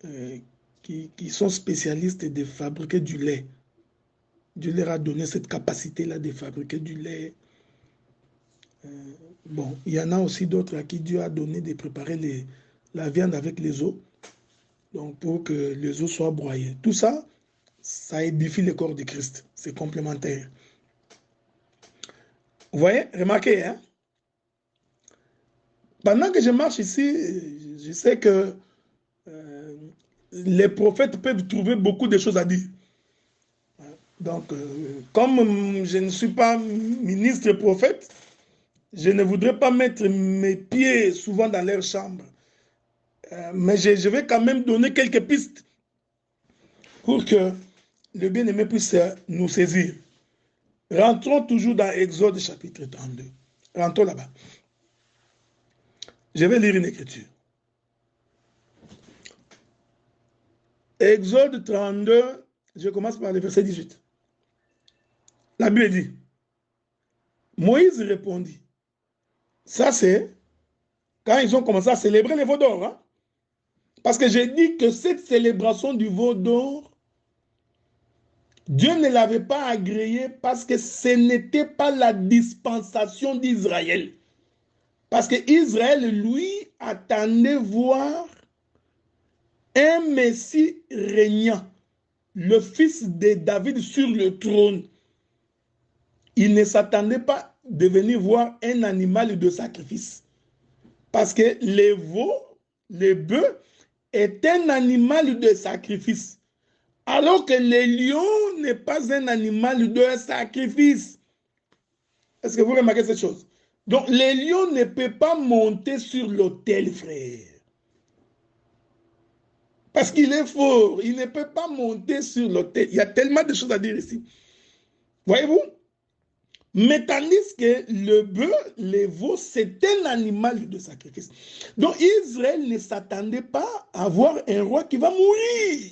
euh, qui sont spécialistes de fabriquer du lait. Dieu leur a donné cette capacité-là de fabriquer du lait. Bon, il y en a aussi d'autres à qui Dieu a donné de préparer la viande avec les os, donc pour que les os soient broyés. Tout ça, ça édifie le corps de Christ. C'est complémentaire. Vous voyez, remarquez, hein? Pendant que je marche ici, je sais que les prophètes peuvent trouver beaucoup de choses à dire. Donc, comme je ne suis pas ministre prophète, je ne voudrais pas mettre mes pieds souvent dans leur chambre. Mais je vais quand même donner quelques pistes pour que le bien-aimé puisse nous saisir. Rentrons toujours dans Exode chapitre 32. Rentrons là-bas. Je vais lire une écriture. Exode 32, je commence par le verset 18. La Bible dit, Moïse répondit, ça c'est quand ils ont commencé à célébrer les veaux d'or. Hein? Parce que j'ai dit que cette célébration du veau d'or, Dieu ne l'avait pas agréée parce que ce n'était pas la dispensation d'Israël. Parce que Israël, lui, attendait voir un Messie régnant, le fils de David sur le trône. Il ne s'attendait pas de venir voir un animal de sacrifice. Parce que les veaux, les bœufs, est un animal de sacrifice. Alors que le lion n'est pas un animal de sacrifice. Est-ce que vous remarquez cette chose? Donc, le lion ne peut pas monter sur l'autel, frère. Parce qu'il est fort. Il ne peut pas monter sur l'autel. Il y a tellement de choses à dire ici. Voyez-vous? Mais tandis que le bœuf, les veaux, c'est un animal de sacrifice. Donc Israël ne s'attendait pas à voir un roi qui va mourir.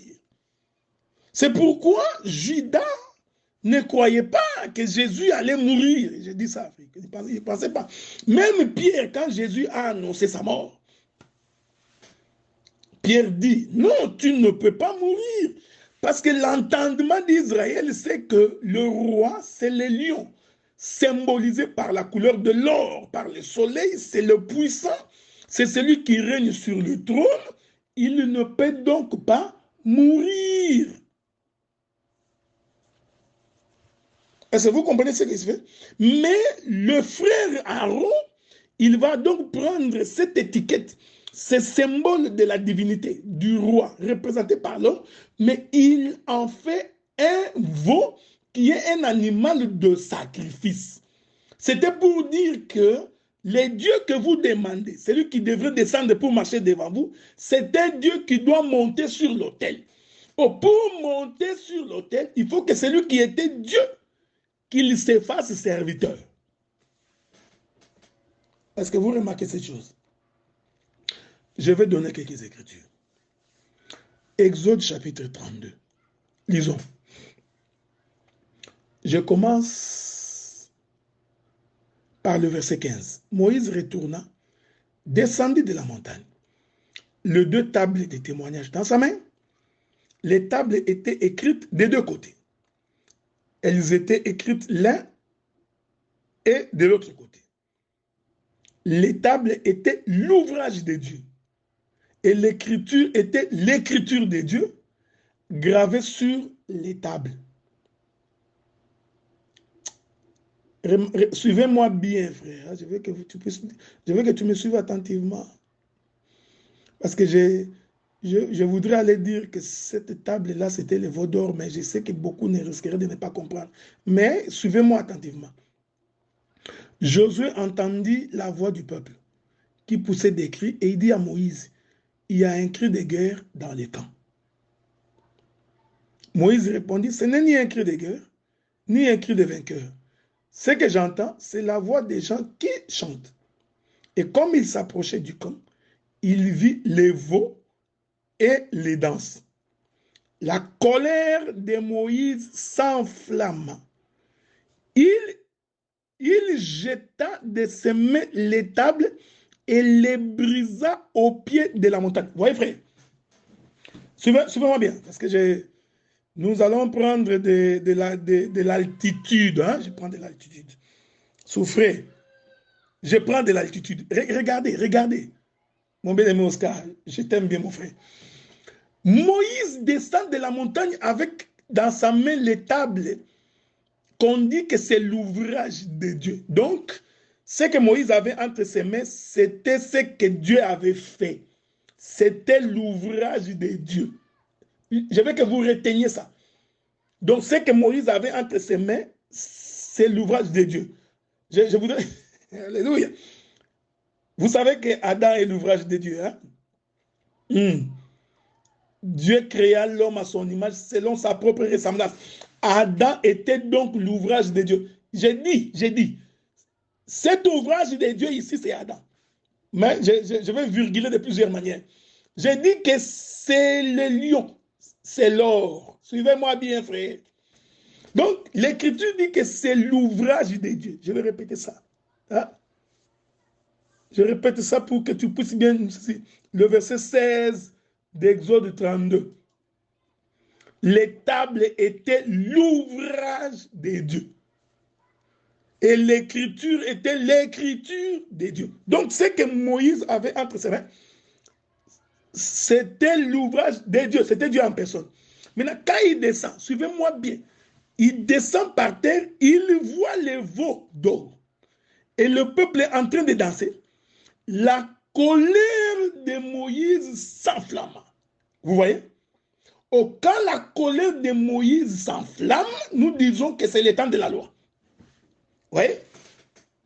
C'est pourquoi Judas ne croyait pas que Jésus allait mourir. J'ai dit ça, il ne pensait pas. Même Pierre, quand Jésus a annoncé sa mort, Pierre dit, non, tu ne peux pas mourir. Parce que l'entendement d'Israël, c'est que le roi, c'est le lion. Symbolisé par la couleur de l'or, par le soleil, c'est le puissant, c'est celui qui règne sur le trône, il ne peut donc pas mourir. Est-ce que vous comprenez ce qui se fait? Mais le frère Aaron, il va donc prendre cette étiquette, ce symbole de la divinité, du roi, représenté par l'homme, mais il en fait un veau qui est un animal de sacrifice. C'était pour dire que les dieux que vous demandez, celui qui devrait descendre pour marcher devant vous, c'est un Dieu qui doit monter sur l'autel. Oh, pour monter sur l'autel, il faut que celui qui était Dieu, qu'il se fasse serviteur. Est-ce que vous remarquez cette chose? Je vais donner quelques écritures. Exode chapitre 32. Lisons. Je commence par le verset 15. Moïse retourna, descendit de la montagne. Les deux tables de témoignage dans sa main. Les tables étaient écrites des deux côtés. Elles étaient écrites l'un et de l'autre côté. Les tables étaient l'ouvrage de Dieu. Et l'écriture était l'écriture de Dieu gravée sur les tables. Suivez-moi bien, frère. Je veux que tu me suives attentivement. Parce que je voudrais aller dire que cette table-là, c'était le veau d'or, mais je sais que beaucoup ne risqueraient de ne pas comprendre. Mais suivez-moi attentivement. Josué entendit la voix du peuple qui poussait des cris et il dit à Moïse, il y a un cri de guerre dans les camps. Moïse répondit, ce n'est ni un cri de guerre, ni un cri de vainqueur. Ce que j'entends, c'est la voix des gens qui chantent. Et comme il s'approchait du camp, il vit les veaux et les danses. La colère de Moïse s'enflamma. Il il jeta de ses mains les tables et les brisa au pied de la montagne. Vous voyez, frère? Suivez-moi bien, parce que nous allons prendre de l'altitude. Hein? Je prends de l'altitude. Souffrez. Je prends de l'altitude. Regardez. Mon bien-aimé Oscar, je t'aime bien, mon frère. Moïse descend de la montagne avec dans sa main les tables qu'on dit que c'est l'ouvrage de Dieu. Donc, ce que Moïse avait entre ses mains, c'était ce que Dieu avait fait. C'était l'ouvrage de Dieu. Je veux que vous reteniez ça. Donc, ce que Moïse avait entre ses mains, c'est l'ouvrage de Dieu. Je voudrais... Alléluia. Vous savez que Adam est l'ouvrage de Dieu. Hein? Dieu créa l'homme à son image selon sa propre ressemblance. Adam était donc l'ouvrage de Dieu. J'ai dit, cet ouvrage de Dieu ici, c'est Adam. Mais je vais virguler de plusieurs manières. J'ai dit que c'est le lion, c'est l'or. Suivez-moi bien, frère. Donc, l'Écriture dit que c'est l'ouvrage de Dieu. Je vais répéter ça. Hein? Je répète ça pour que tu puisses bien... Le verset 16 d'Exode 32. Les tables étaient l'ouvrage de Dieu. Et l'écriture était l'écriture de Dieu. Donc, ce que Moïse avait entre ses mains, c'était l'ouvrage de Dieu. C'était Dieu en personne. Maintenant, quand il descend, suivez-moi bien, il descend par terre, il voit les veaux d'or. Et le peuple est en train de danser. La colère de Moïse s'enflamma. Vous voyez? Quand la colère de Moïse s'enflamme, nous disons que c'est le temps de la loi. Vous voyez?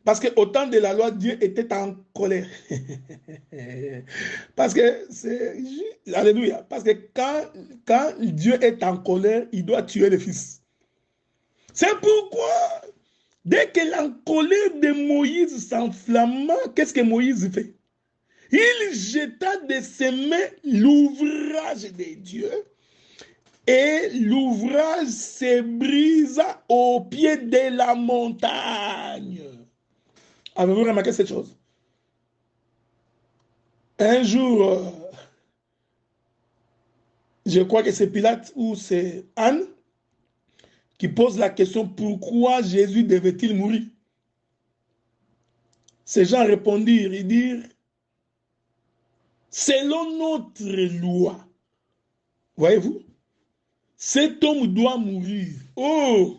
Parce qu'au temps de la loi, Dieu était en colère. Parce que c'est... Alléluia. Parce que quand Dieu est en colère, il doit tuer le fils. C'est pourquoi, dès que la colère de Moïse s'enflamma, qu'est-ce que Moïse fait? Il jeta de ses mains l'ouvrage de Dieu et l'ouvrage se brisa au pied de la montagne. Avez-vous remarqué cette chose? Un jour, je crois que c'est Pilate ou c'est Anne qui pose la question pourquoi Jésus devait-il mourir? Ces gens répondirent, ils dirent selon notre loi, voyez-vous, cet homme doit mourir. Oh!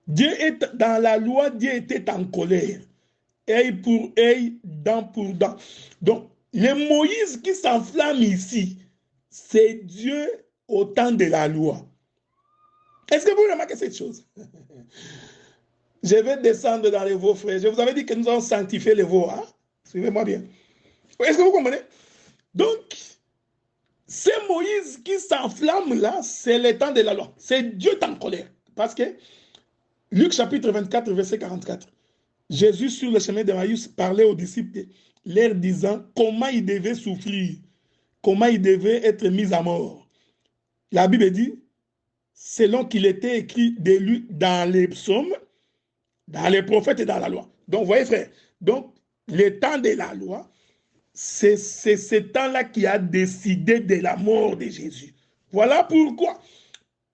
Dieu est dans la loi, Dieu était en colère. Œil pour œil, dent pour dent. Donc, le Moïse qui s'enflamme ici, c'est Dieu au temps de la loi. Est-ce que vous remarquez cette chose? Je vais descendre dans les veaux, frères. Je vous avais dit que nous allons sanctifier les veaux. Hein? Suivez-moi bien. Est-ce que vous comprenez? Donc, c'est Moïse qui s'enflamme là, c'est le temps de la loi. C'est Dieu en colère. Parce que Luc chapitre 24, verset 44. Jésus, sur le chemin d'Emmaüs, parlait aux disciples, leur disant comment ils devaient souffrir, comment ils devaient être mis à mort. La Bible dit, selon qu'il était écrit de lui dans les psaumes, dans les prophètes et dans la loi. Donc, vous voyez, frère, donc, le temps de la loi, c'est ce temps-là qui a décidé de la mort de Jésus. Voilà pourquoi,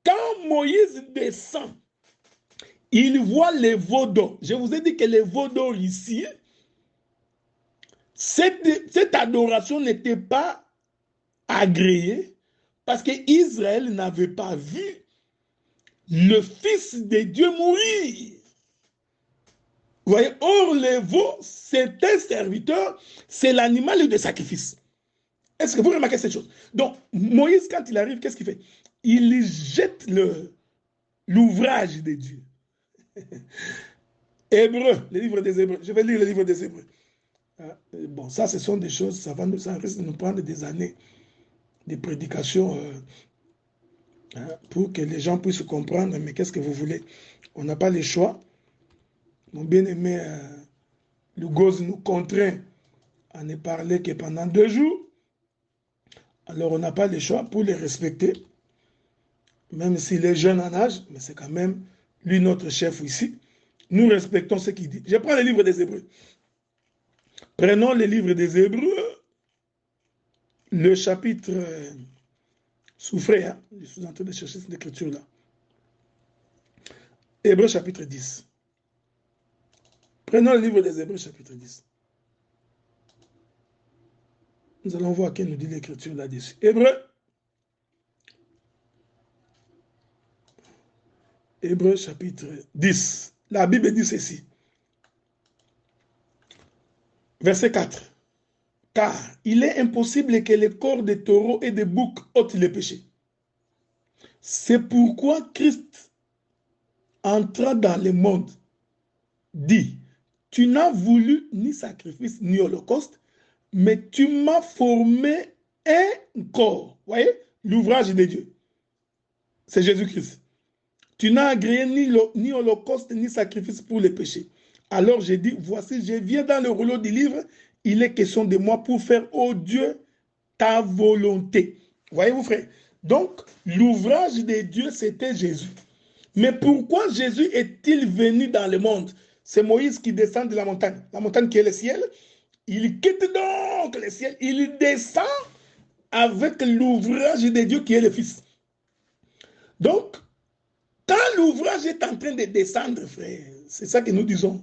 quand Moïse descend, il voit les veaux d'or. Je vous ai dit que les veaux d'or ici, cette adoration n'était pas agréée parce qu'Israël n'avait pas vu le Fils de Dieu mourir. Vous voyez, or les veaux, c'est un serviteur, c'est l'animal de sacrifice. Est-ce que vous remarquez cette chose? Donc, Moïse, quand il arrive, qu'est-ce qu'il fait? Il jette l'ouvrage de Dieu. Hébreu, le livre des Hébreux. Je vais lire le livre des Hébreux. Bon, ça, ce sont des choses, ça risque de nous prendre des années de prédication pour que les gens puissent comprendre, mais qu'est-ce que vous voulez? On n'a pas le choix. Mon bien-aimé Lugoz nous contraint à ne parler que pendant 2 jours. Alors, on n'a pas le choix pour les respecter, même s'il est jeune en âge, mais c'est quand même lui notre chef ici. Nous respectons ce qu'il dit. Je prends le livre des Hébreux. Prenons le livre des Hébreux, le chapitre... souffrez, hein? Je suis en train de chercher cette écriture-là. Hébreux chapitre 10. Prenons le livre des Hébreux chapitre 10. Nous allons voir qu'elle nous dit l'écriture là-dessus. Hébreux. Hébreux chapitre 10. La Bible dit ceci. Verset 4. Car il est impossible que les corps de taureaux et de boucs ôtent les péchés. C'est pourquoi Christ entra dans le monde, dit, tu n'as voulu ni sacrifice ni holocauste, mais tu m'as formé un corps. Vous voyez, l'ouvrage de Dieu. C'est Jésus-Christ. Tu n'as agréé ni holocauste ni sacrifice pour les péchés. Alors j'ai dit, voici, je viens dans le rouleau du livre, il est question de moi pour faire, ô Dieu, ta volonté. Voyez-vous, frère? Donc, l'ouvrage de Dieu, c'était Jésus. Mais pourquoi Jésus est-il venu dans le monde? C'est Moïse qui descend de la montagne qui est le ciel. Il quitte donc le ciel, il descend avec l'ouvrage de Dieu qui est le Fils. Donc, quand l'ouvrage est en train de descendre, frère, c'est ça que nous disons.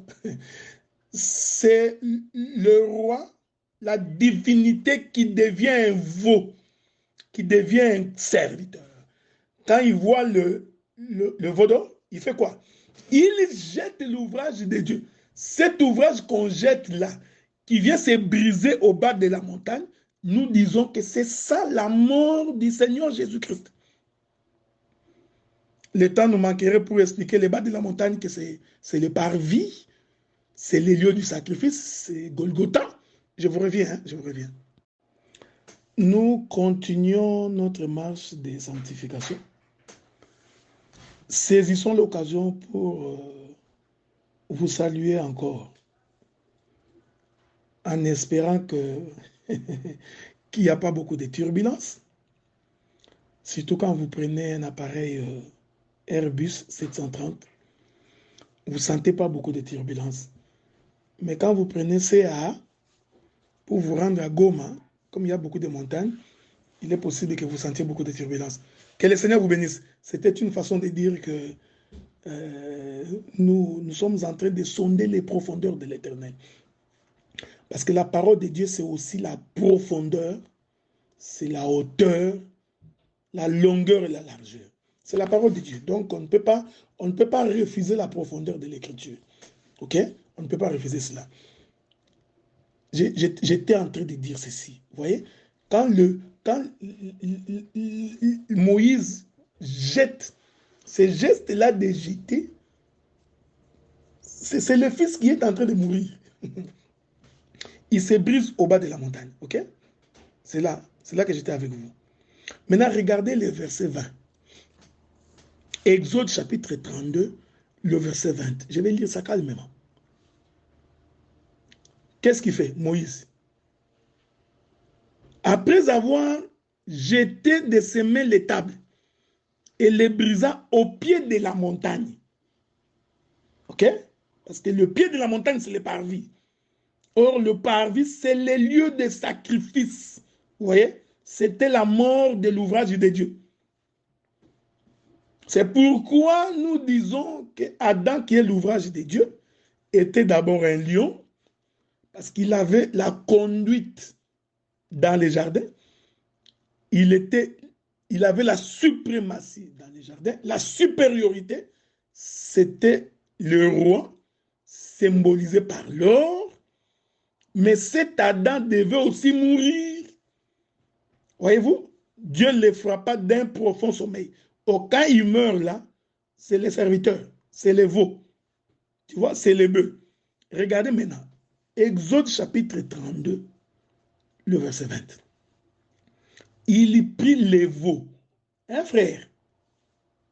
C'est le roi, la divinité qui devient un veau, qui devient un serviteur. Quand il voit le veau d'or, il fait quoi? Il jette l'ouvrage de Dieu. Cet ouvrage qu'on jette là, qui vient se briser au bas de la montagne, nous disons que c'est ça la mort du Seigneur Jésus-Christ. Le temps nous manquerait pour expliquer les bas de la montagne que c'est le parvis, c'est les lieux du sacrifice, c'est Golgotha. Je vous reviens, hein, je vous reviens. Nous continuons notre marche de sanctification. Saisissons l'occasion pour vous saluer encore, en espérant qu'il n'y a pas beaucoup de turbulences. Surtout quand vous prenez un appareil Airbus 730, vous ne sentez pas beaucoup de turbulences. Mais quand vous prenez CA pour vous rendre à Goma, comme il y a beaucoup de montagnes, il est possible que vous sentiez beaucoup de turbulences. Que le Seigneur vous bénisse. C'était une façon de dire que nous sommes en train de sonder les profondeurs de l'Éternel. Parce que la parole de Dieu, c'est aussi la profondeur, c'est la hauteur, la longueur et la largeur. C'est la parole de Dieu. Donc, on ne peut pas refuser la profondeur de l'Écriture. OK? On ne peut pas refuser cela. J'étais en train de dire ceci. Vous voyez? Quand Moïse jette ce geste-là de jeter, c'est le fils qui est en train de mourir. Il se brise au bas de la montagne. OK? C'est là que j'étais avec vous. Maintenant, regardez le verset 20. Exode chapitre 32, le verset 20. Je vais lire ça calmement. Qu'est-ce qu'il fait, Moïse? Après avoir jeté de ses mains les tables et les brisa au pied de la montagne. OK? Parce que le pied de la montagne, c'est le parvis. Or, le parvis, c'est le lieu de sacrifice. Vous voyez? C'était la mort de l'ouvrage de Dieu. C'est pourquoi nous disons qu'Adam, qui est l'ouvrage de Dieu, était d'abord un lion, parce qu'il avait la conduite dans les jardins. Il avait la suprématie dans les jardins. La supériorité, c'était le roi, symbolisé par l'or. Mais cet Adam devait aussi mourir. Voyez-vous, Dieu ne le frappa d'un profond sommeil. Quand il meurt là, c'est les serviteurs, c'est les veaux. Tu vois, c'est les bœufs. Regardez maintenant. Exode chapitre 32, le verset 20. Il prit les veaux. Hein, frère?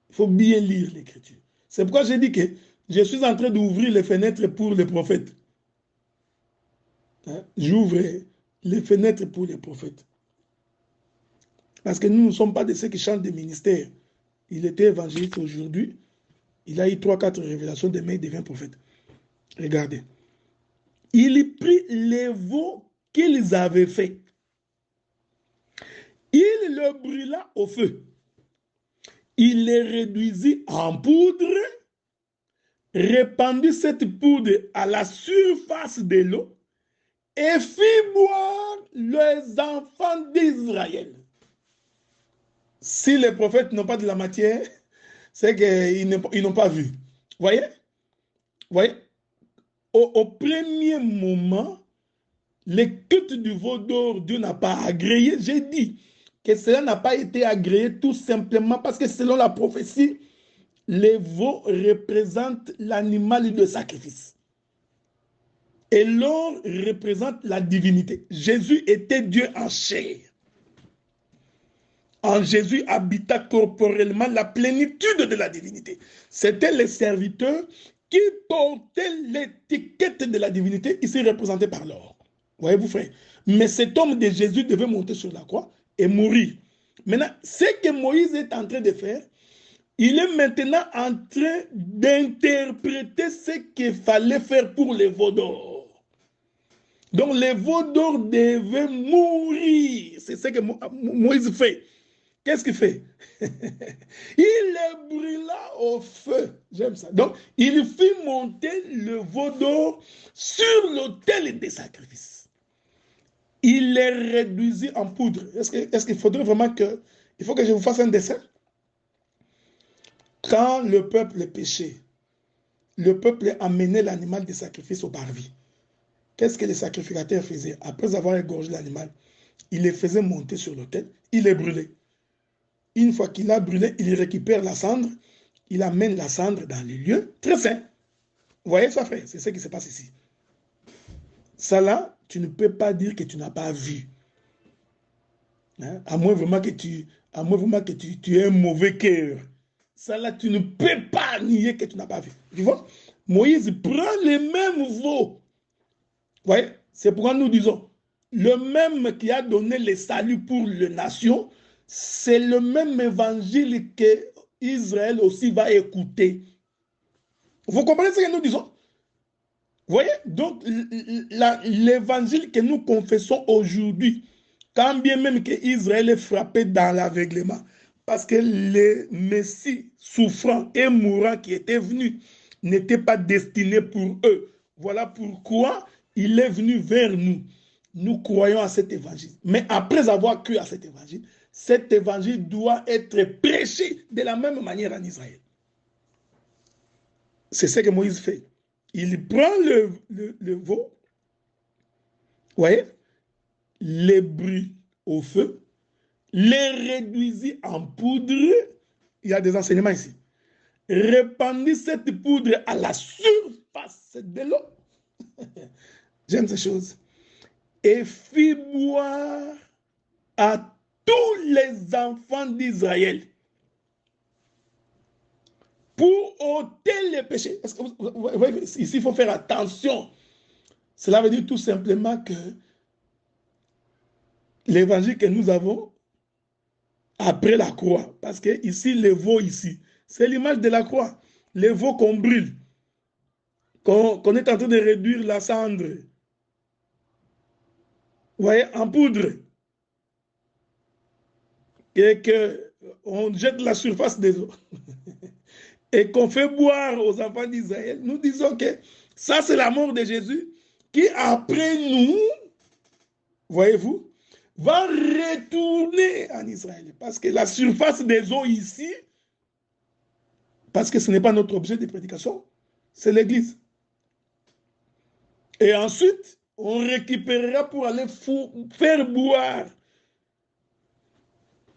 Il faut bien lire l'écriture. C'est pourquoi j'ai dit que je suis en train d'ouvrir les fenêtres pour les prophètes. Hein? J'ouvre les fenêtres pour les prophètes. Parce que nous ne sommes pas de ceux qui chantent des ministères. Il était évangéliste aujourd'hui. Il a eu 3-4 révélations, demain il devient prophète. Regardez. Il prit les veaux qu'ils avaient fait. Il le brûla au feu. Il les réduisit en poudre, répandit cette poudre à la surface de l'eau et fit boire les enfants d'Israël. Si les prophètes n'ont pas de la matière, c'est qu'ils n'ont pas vu. Voyez? Voyez? Au premier moment, les cultes du veau d'or, Dieu n'a pas agréé. J'ai dit que cela n'a pas été agréé tout simplement parce que selon la prophétie, les veaux représentent l'animal de sacrifice. Et l'or représente la divinité. Jésus était Dieu en chair. En Jésus habita corporellement la plénitude de la divinité. C'étaient les serviteurs qui portaient l'étiquette de la divinité, ici représenté par l'or. Voyez-vous, frère? Mais cet homme de Jésus devait monter sur la croix et mourir. Maintenant, ce que Moïse est en train de faire, il est maintenant en train d'interpréter ce qu'il fallait faire pour les veaux d'or. Donc, les veaux d'or devaient mourir. C'est ce que Moïse fait. Qu'est-ce qu'il fait? Il les brûla au feu. J'aime ça. Donc, il fit monter le veau d'or sur l'autel des sacrifices. Il les réduisit en poudre. Est-ce qu'il faudrait vraiment que... Il faut que je vous fasse un dessin? Quand le peuple péchait, le peuple amenait l'animal de sacrifice au parvis. Qu'est-ce que les sacrificateurs faisaient? Après avoir égorgé l'animal, il les faisait monter sur l'autel, il les brûlait. Une fois qu'il a brûlé, il récupère la cendre, il amène la cendre dans les lieux très saints. Vous voyez ça, frère? C'est ce qui se passe ici. Ça là, tu ne peux pas dire que tu n'as pas vu. Hein? À moins vraiment que tu aies un mauvais cœur. Ça là, tu ne peux pas nier que tu n'as pas vu. Tu vois? Moïse prend les mêmes veaux. Vous voyez? C'est pourquoi nous disons, le même qui a donné le salut pour les nations, c'est le même évangile que Israël aussi va écouter. Vous comprenez ce que nous disons? Vous voyez? Donc, l'évangile que nous confessons aujourd'hui, quand bien même que Israël est frappé dans l'aveuglement, parce que le Messie souffrant et mourant qui était venu n'était pas destiné pour eux. Voilà pourquoi il est venu vers nous. Nous croyons à cet évangile. Mais après avoir cru à cet évangile doit être prêché de la même manière en Israël. C'est ce que Moïse fait. Il prend le veau, vous voyez, les brûle au feu, les réduisit en poudre. Il y a des enseignements ici. Répandit cette poudre à la surface de l'eau. J'aime ces choses. Et fit boire à tous les enfants d'Israël pour ôter les péchés. Est-ce que vous voyez, ici, il faut faire attention. Cela veut dire tout simplement que l'évangile que nous avons après la croix, parce que ici, les veaux ici, c'est l'image de la croix. Les veaux qu'on brûle, qu'on est en train de réduire la cendre. Vous voyez, en poudre. Et qu'on jette la surface des eaux. Et qu'on fait boire aux enfants d'Israël. Nous disons que ça, c'est la mort de Jésus qui, après nous, voyez-vous, va retourner en Israël. Parce que la surface des eaux ici, parce que ce n'est pas notre objet de prédication, c'est l'Église. Et ensuite, on récupérera pour aller faire boire.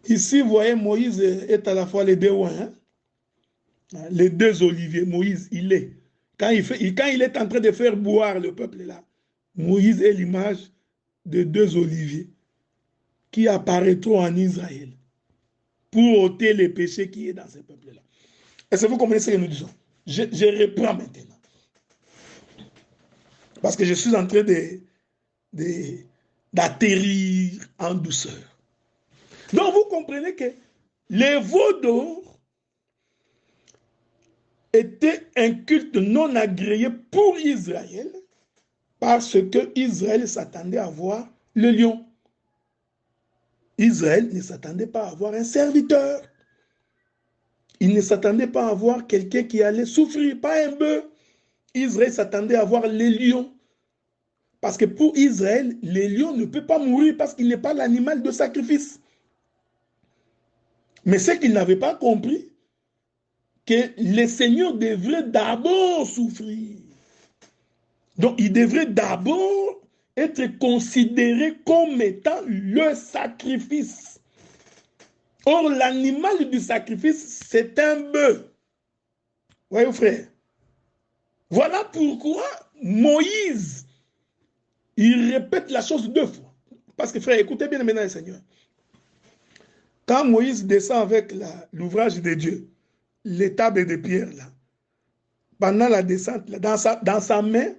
Ici, vous voyez, Moïse est à la fois les deux oins, hein? Les deux oliviers. Moïse, il est. Quand il est en train de faire boire le peuple là, Moïse est l'image de deux oliviers qui apparaîtront en Israël pour ôter les péchés qui est dans ce peuple-là. Est-ce que vous comprenez ce que nous disons? Je reprends maintenant. Parce que je suis en train d'atterrir en douceur. Donc vous comprenez que les veaux d'or était un culte non agréé pour Israël parce que Israël s'attendait à voir le lion. Israël ne s'attendait pas à voir un serviteur. Il ne s'attendait pas à voir quelqu'un qui allait souffrir, pas un bœuf. Israël s'attendait à voir les lions. Parce que pour Israël, les lions ne peuvent pas mourir parce qu'il n'est pas l'animal de sacrifice. Mais ce qu'il n'avait pas compris, que les seigneurs devraient d'abord souffrir. Donc, ils devraient d'abord être considérés comme étant le sacrifice. Or, l'animal du sacrifice, c'est un bœuf. Voyez, frère. Voilà pourquoi Moïse, il répète la chose 2 fois. Parce que, frère, écoutez bien maintenant, Seigneur. Quand Moïse descend avec l'ouvrage de Dieu, les tables de pierre, là, pendant la descente, là, dans sa main,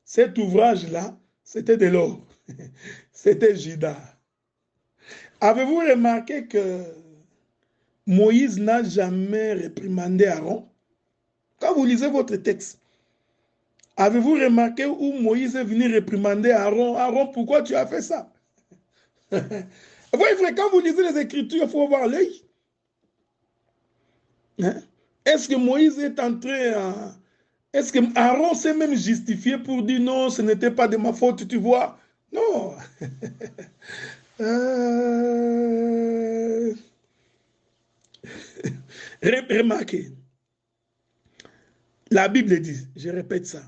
cet ouvrage-là, c'était de l'or. C'était Judas. Avez-vous remarqué que Moïse n'a jamais réprimandé Aaron? Quand vous lisez votre texte, avez-vous remarqué où Moïse est venu réprimander Aaron? Aaron, pourquoi tu as fait ça? Voyez, frère, quand vous lisez les Écritures, il faut avoir l'œil. Hein? Est-ce que Moïse est entré à... Est-ce que Aaron s'est même justifié pour dire non, ce n'était pas de ma faute, tu vois? Non. Remarquez, la Bible dit, je répète ça.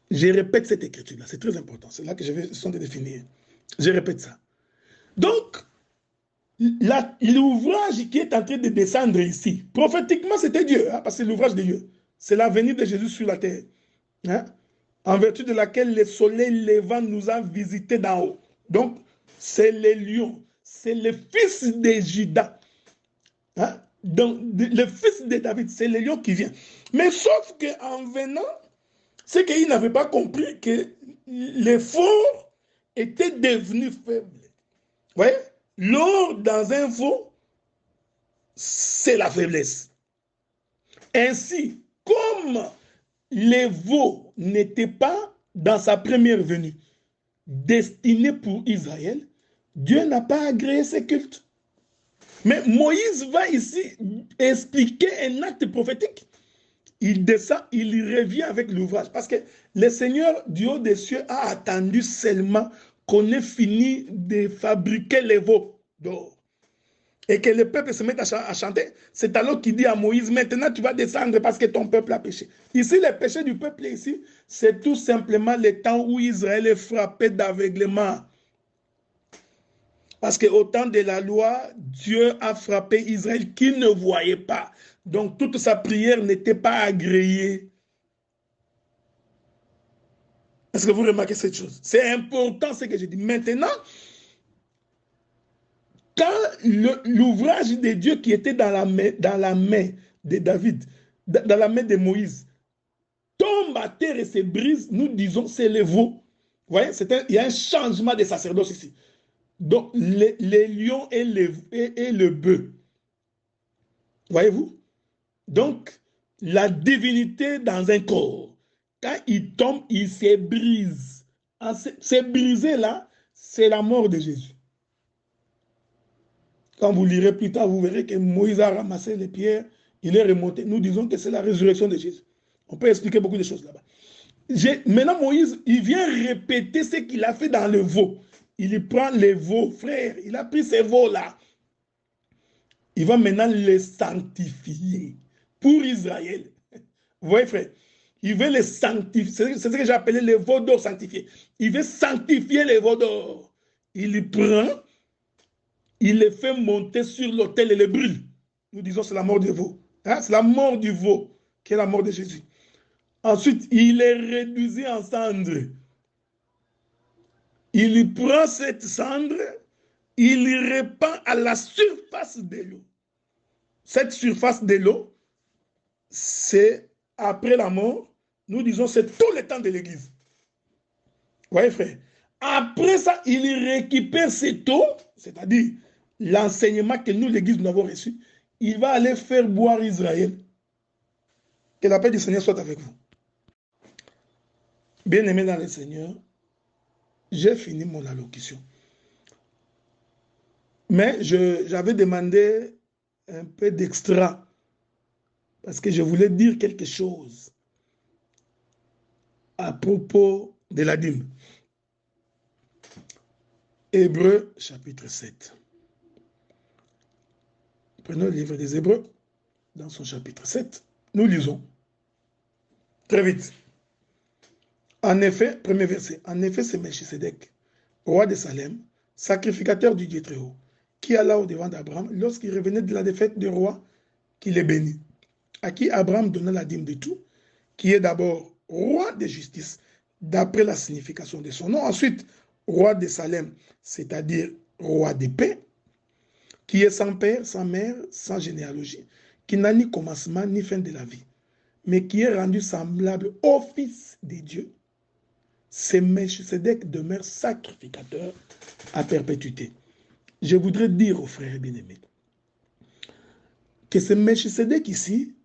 Je répète cette écriture-là, c'est très important. C'est là que je vais essayer de définir. Je répète ça. Donc, l'ouvrage qui est en train de descendre ici, prophétiquement, c'était Dieu, hein, parce que c'est l'ouvrage de Dieu. C'est la venue de Jésus sur la terre. Hein, en vertu de laquelle le soleil levant nous a visités d'en haut. Donc, c'est les lions, c'est le fils de Judas. Hein? Donc, le fils de David, c'est le lion qui vient. Mais sauf qu'en venant, c'est qu'il n'avait pas compris que l'effort était devenu faible. Vous voyez? L'or dans un veau, c'est la faiblesse. Ainsi, comme les veaux n'étaient pas dans sa première venue destinés pour Israël, Dieu n'a pas agréé ces cultes. Mais Moïse va ici expliquer un acte prophétique. Il descend, il revient avec l'ouvrage. Parce que le Seigneur du haut des cieux a attendu seulement qu'on ait fini de fabriquer les veaux d'or. Et que le peuple se mette à chanter. C'est alors qu'il dit à Moïse, maintenant tu vas descendre parce que ton peuple a péché. Ici, le péché du peuple ici, c'est tout simplement le temps où Israël est frappé d'aveuglement. Parce qu'au temps de la loi, Dieu a frappé Israël qui ne voyait pas. Donc toute sa prière n'était pas agréée. Est-ce que vous remarquez cette chose? C'est important ce que je dis. Maintenant, quand l'ouvrage de Dieu qui était dans la main de David, dans la main de Moïse, tombe à terre et se brise, nous disons c'est le veau. Vous voyez, il y a un changement de sacerdoce ici. Donc, les lions et le bœuf. Voyez-vous? Donc, la divinité dans un corps, quand il tombe, il se brise. Se briser là, c'est la mort de Jésus. Quand vous lirez plus tard, vous verrez que Moïse a ramassé les pierres, il est remonté. Nous disons que c'est la résurrection de Jésus. On peut expliquer beaucoup de choses là-bas. Maintenant, Moïse, il vient répéter ce qu'il a fait dans le veau. Il prend les veaux, frère. Il a pris ces veaux-là. Il va maintenant les sanctifier pour Israël. Vous voyez, frère? Il veut les sanctifier. C'est ce que j'ai appelé les veaux d'or sanctifiés. Il veut sanctifier les veaux d'or. Il les prend, il les fait monter sur l'autel et les brûle. Nous disons c'est la mort du veau. Hein? C'est la mort du veau qui est la mort de Jésus. Ensuite, il les réduit en cendres. Il prend cette cendre, il répand à la surface de l'eau. Cette surface de l'eau, c'est après la mort, nous disons c'est tout le temps de l'église. Vous voyez, frère? Après ça, il récupère cette eau, c'est-à-dire l'enseignement que nous, l'église, nous avons reçu, il va aller faire boire Israël. Que la paix du Seigneur soit avec vous. Bien-aimé dans le Seigneur, j'ai fini mon allocution. Mais j'avais demandé un peu d'extra parce que je voulais dire quelque chose à propos de la dîme. Hébreux chapitre 7. Prenons le livre des Hébreux dans son chapitre 7. Nous lisons. Très vite. En effet, premier verset. En effet, c'est Melchisedec, roi de Salem, sacrificateur du Dieu très haut, qui alla au-devant d'Abraham lorsqu'il revenait de la défaite du roi qui les bénit, à qui Abraham donna la dîme de tout, qui est d'abord roi de justice, d'après la signification de son nom. Ensuite, roi de Salem, c'est-à-dire roi de paix, qui est sans père, sans mère, sans généalogie, qui n'a ni commencement ni fin de la vie, mais qui est rendu semblable au Fils de Dieu. C'est Melchisedec demeure sacrificateur à perpétuité. Je voudrais dire aux frères bien-aimés que ce Melchisedec ici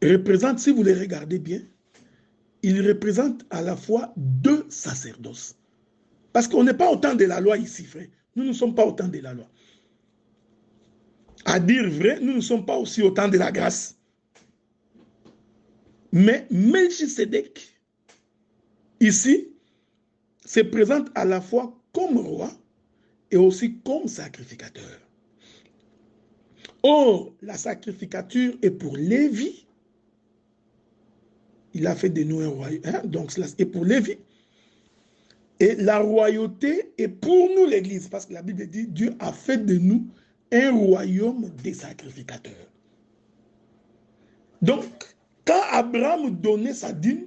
représente, si vous les regardez bien, il représente à la fois deux sacerdoces. Parce qu'on n'est pas au temps de la loi ici, frère. Nous ne sommes pas au temps de la loi. À dire vrai, nous ne sommes pas aussi au temps de la grâce. Mais Melchisedec, ici, se présente à la fois comme roi et aussi comme sacrificateur. Or, la sacrificature est pour Lévi. Il a fait de nous un royaume. Donc, cela est pour Lévi. Et la royauté est pour nous, l'Église. Parce que la Bible dit, Dieu a fait de nous un royaume des sacrificateurs. Donc, quand Abraham donnait sa dîme,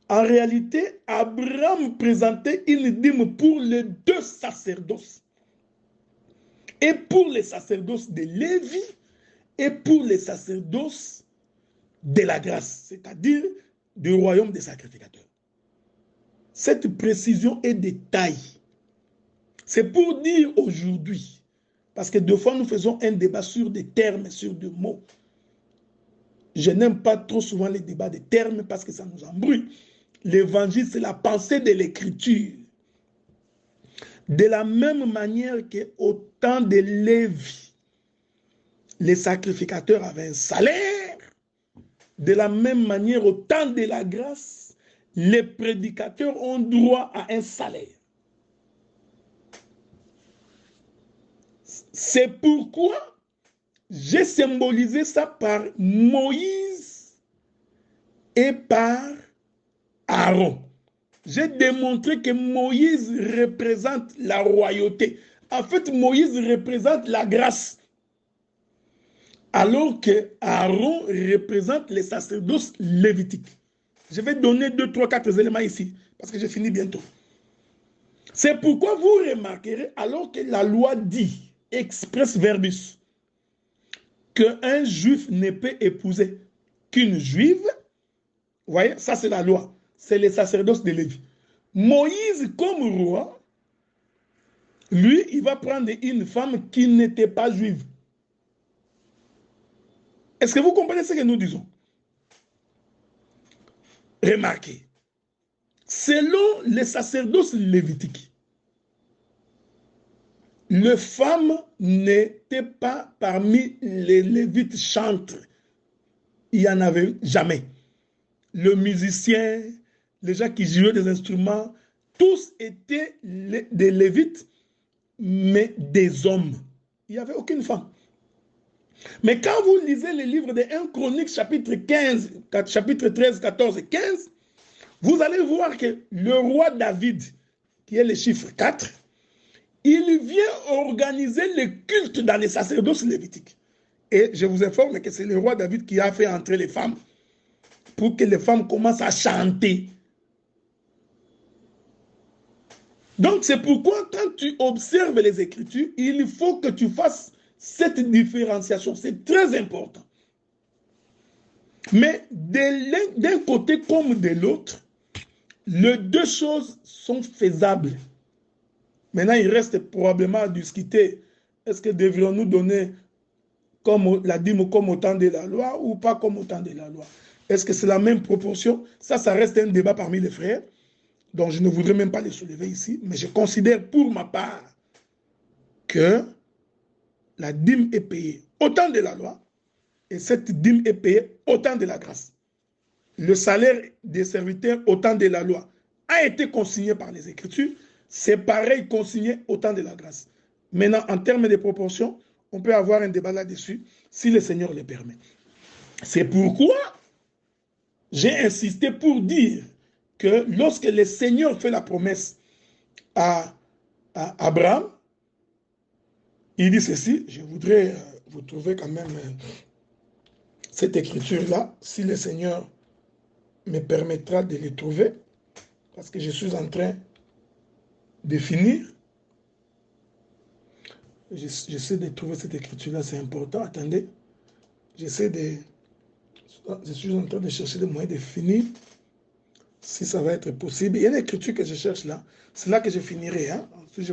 en réalité, Abraham présentait une dîme pour les deux sacerdoces. Et pour les sacerdoces de Lévi, et pour les sacerdoces de la grâce, c'est-à-dire du royaume des sacrificateurs. Cette précision est de taille. C'est pour dire aujourd'hui, parce que deux fois nous faisons un débat sur des termes, sur des mots. Je n'aime pas trop souvent les débats des termes parce que ça nous embrouille. L'évangile, c'est la pensée de l'écriture. De la même manière qu'au temps de Lévi, les sacrificateurs avaient un salaire. De la même manière, au temps de la grâce, les prédicateurs ont droit à un salaire. C'est pourquoi j'ai symbolisé ça par Moïse et par Aaron. J'ai démontré que Moïse représente la royauté. En fait, Moïse représente la grâce. Alors que Aaron représente les sacerdoces lévitiques. Je vais donner 2, 3, 4 éléments ici, parce que je finis bientôt. C'est pourquoi vous remarquerez, alors que la loi dit, express verbis, qu'un juif ne peut épouser qu'une juive, vous voyez, ça c'est la loi, c'est les sacerdoces de Lévi. Moïse, comme roi, lui, il va prendre une femme qui n'était pas juive. Est-ce que vous comprenez ce que nous disons? Remarquez, selon les sacerdoces lévitiques, les femmes n'étaient pas parmi les lévites chantres. Il n'y en avait jamais. Le musicien, les gens qui jouaient des instruments, tous étaient des lévites, mais des hommes. Il n'y avait aucune femme. Mais quand vous lisez les livres de 1 Chronique, chapitre 15, chapitre 13, 14 et 15, vous allez voir que le roi David, qui est le chiffre 4, il vient organiser le culte dans les sacerdoces lévitiques. Et je vous informe que c'est le roi David qui a fait entrer les femmes pour que les femmes commencent à chanter. Donc c'est pourquoi quand tu observes les Écritures, il faut que tu fasses cette différenciation. C'est très important. Mais d'un côté comme de l'autre, les deux choses sont faisables. Maintenant, il reste probablement à discuter. Est-ce que devrions-nous donner comme la dîme comme au temps de la loi ou pas comme au temps de la loi? Est-ce que c'est la même proportion? Ça reste un débat parmi les frères, donc je ne voudrais même pas les soulever ici, mais je considère pour ma part que la dîme est payée au temps de la loi et cette dîme est payée au temps de la grâce. Le salaire des serviteurs au temps de la loi a été consigné par les Écritures, c'est pareil consigné au temps de la grâce. Maintenant, en termes de proportion, on peut avoir un débat là-dessus si le Seigneur le permet. C'est pourquoi j'ai insisté pour dire que lorsque le Seigneur fait la promesse à Abraham, il dit ceci, je voudrais vous trouver quand même cette écriture-là, si le Seigneur me permettra de les trouver, parce que je suis en train de finir. J'essaie de trouver cette écriture-là, c'est important. Attendez, je suis en train de chercher des moyens de finir, si ça va être possible. Il y a une écriture que je cherche là, c'est là que je finirai. Hein? Ensuite, je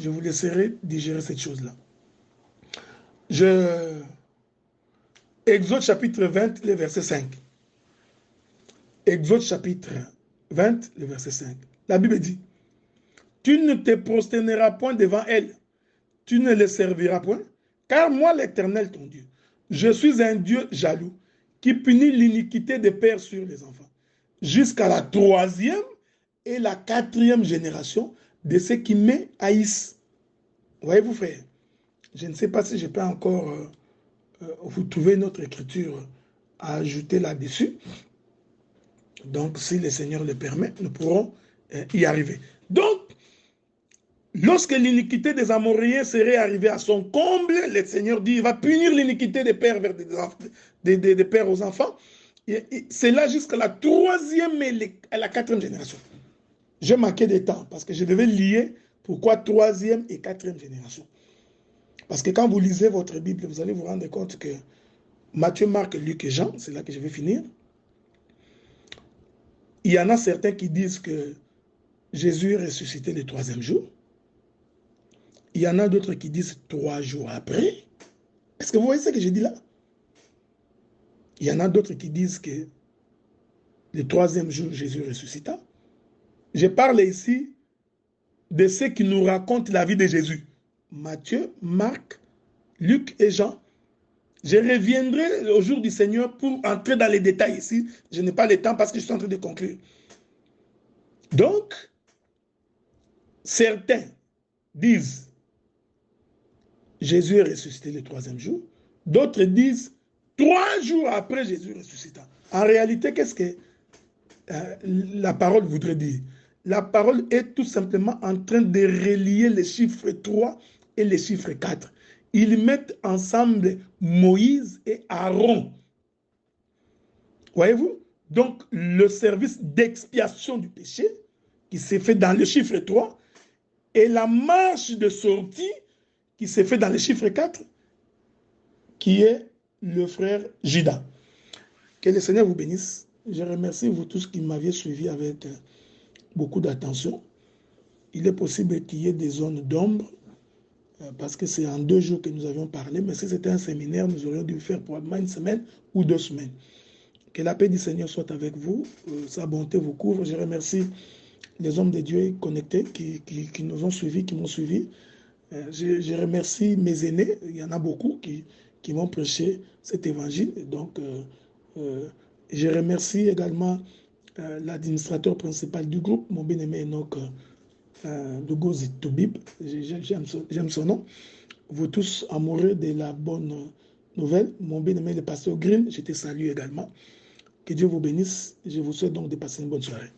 vous laisserai digérer cette chose-là. Exode chapitre 20, le verset 5. Exode chapitre 20, le verset 5. La Bible dit, tu ne te prosterneras point devant elle, tu ne les serviras point, car moi l'Éternel ton Dieu, je suis un Dieu jaloux, qui punit l'iniquité des pères sur les enfants, jusqu'à la 3e et la 4e génération de ceux qui me haïssent. Voyez-vous, frère, je ne sais pas si je peux encore vous trouver notre écriture à ajouter là-dessus. Donc, si le Seigneur le permet, nous pourrons y arriver. Donc, lorsque l'iniquité des Amoréens serait arrivée à son comble, le Seigneur dit, il va punir l'iniquité des pères vers des pères aux enfants. C'est là jusqu'à la 3e et la 4e génération. J'ai manqué de temps parce que je devais lier pourquoi 3e et 4e génération. Parce que quand vous lisez votre Bible, vous allez vous rendre compte que Matthieu, Marc, Luc et Jean, c'est là que je vais finir. Il y en a certains qui disent que Jésus est ressuscité le 3e jour. Il y en a d'autres qui disent 3 jours après. Est-ce que vous voyez ce que je dis là? Il y en a d'autres qui disent que le 3e jour, Jésus ressuscita. Je parle ici de ceux qui nous racontent la vie de Jésus. Matthieu, Marc, Luc et Jean. Je reviendrai au jour du Seigneur pour entrer dans les détails ici. Je n'ai pas le temps parce que je suis en train de conclure. Donc, certains disent Jésus est ressuscité le 3e jour. D'autres disent 3 jours après Jésus ressuscita. En réalité, qu'est-ce que la parole voudrait dire? La parole est tout simplement en train de relier les chiffres 3 et les chiffres 4. Ils mettent ensemble Moïse et Aaron. Voyez-vous? Donc, le service d'expiation du péché qui s'est fait dans le chiffre 3 et la marche de sortie qui s'est fait dans le chiffre 4 qui est le frère Judas. Que le Seigneur vous bénisse. Je remercie vous tous qui m'aviez suivi avec beaucoup d'attention. Il est possible qu'il y ait des zones d'ombre parce que c'est en 2 jours que nous avions parlé, mais si c'était un séminaire, nous aurions dû faire probablement 1 semaine ou 2 semaines. Que la paix du Seigneur soit avec vous, sa bonté vous couvre. Je remercie les hommes de Dieu connectés qui nous ont suivis, qui m'ont suivi. Je remercie mes aînés, il y en a beaucoup qui m'ont prêché cet évangile. Donc, je remercie également l'administrateur principal du groupe, mon bien-aimé Enoch de Gozi Toubib, j'aime son nom. Vous tous amoureux de la bonne nouvelle, mon bien-aimé le pasteur Green, je te salue également. Que Dieu vous bénisse. Je vous souhaite donc de passer une bonne soirée.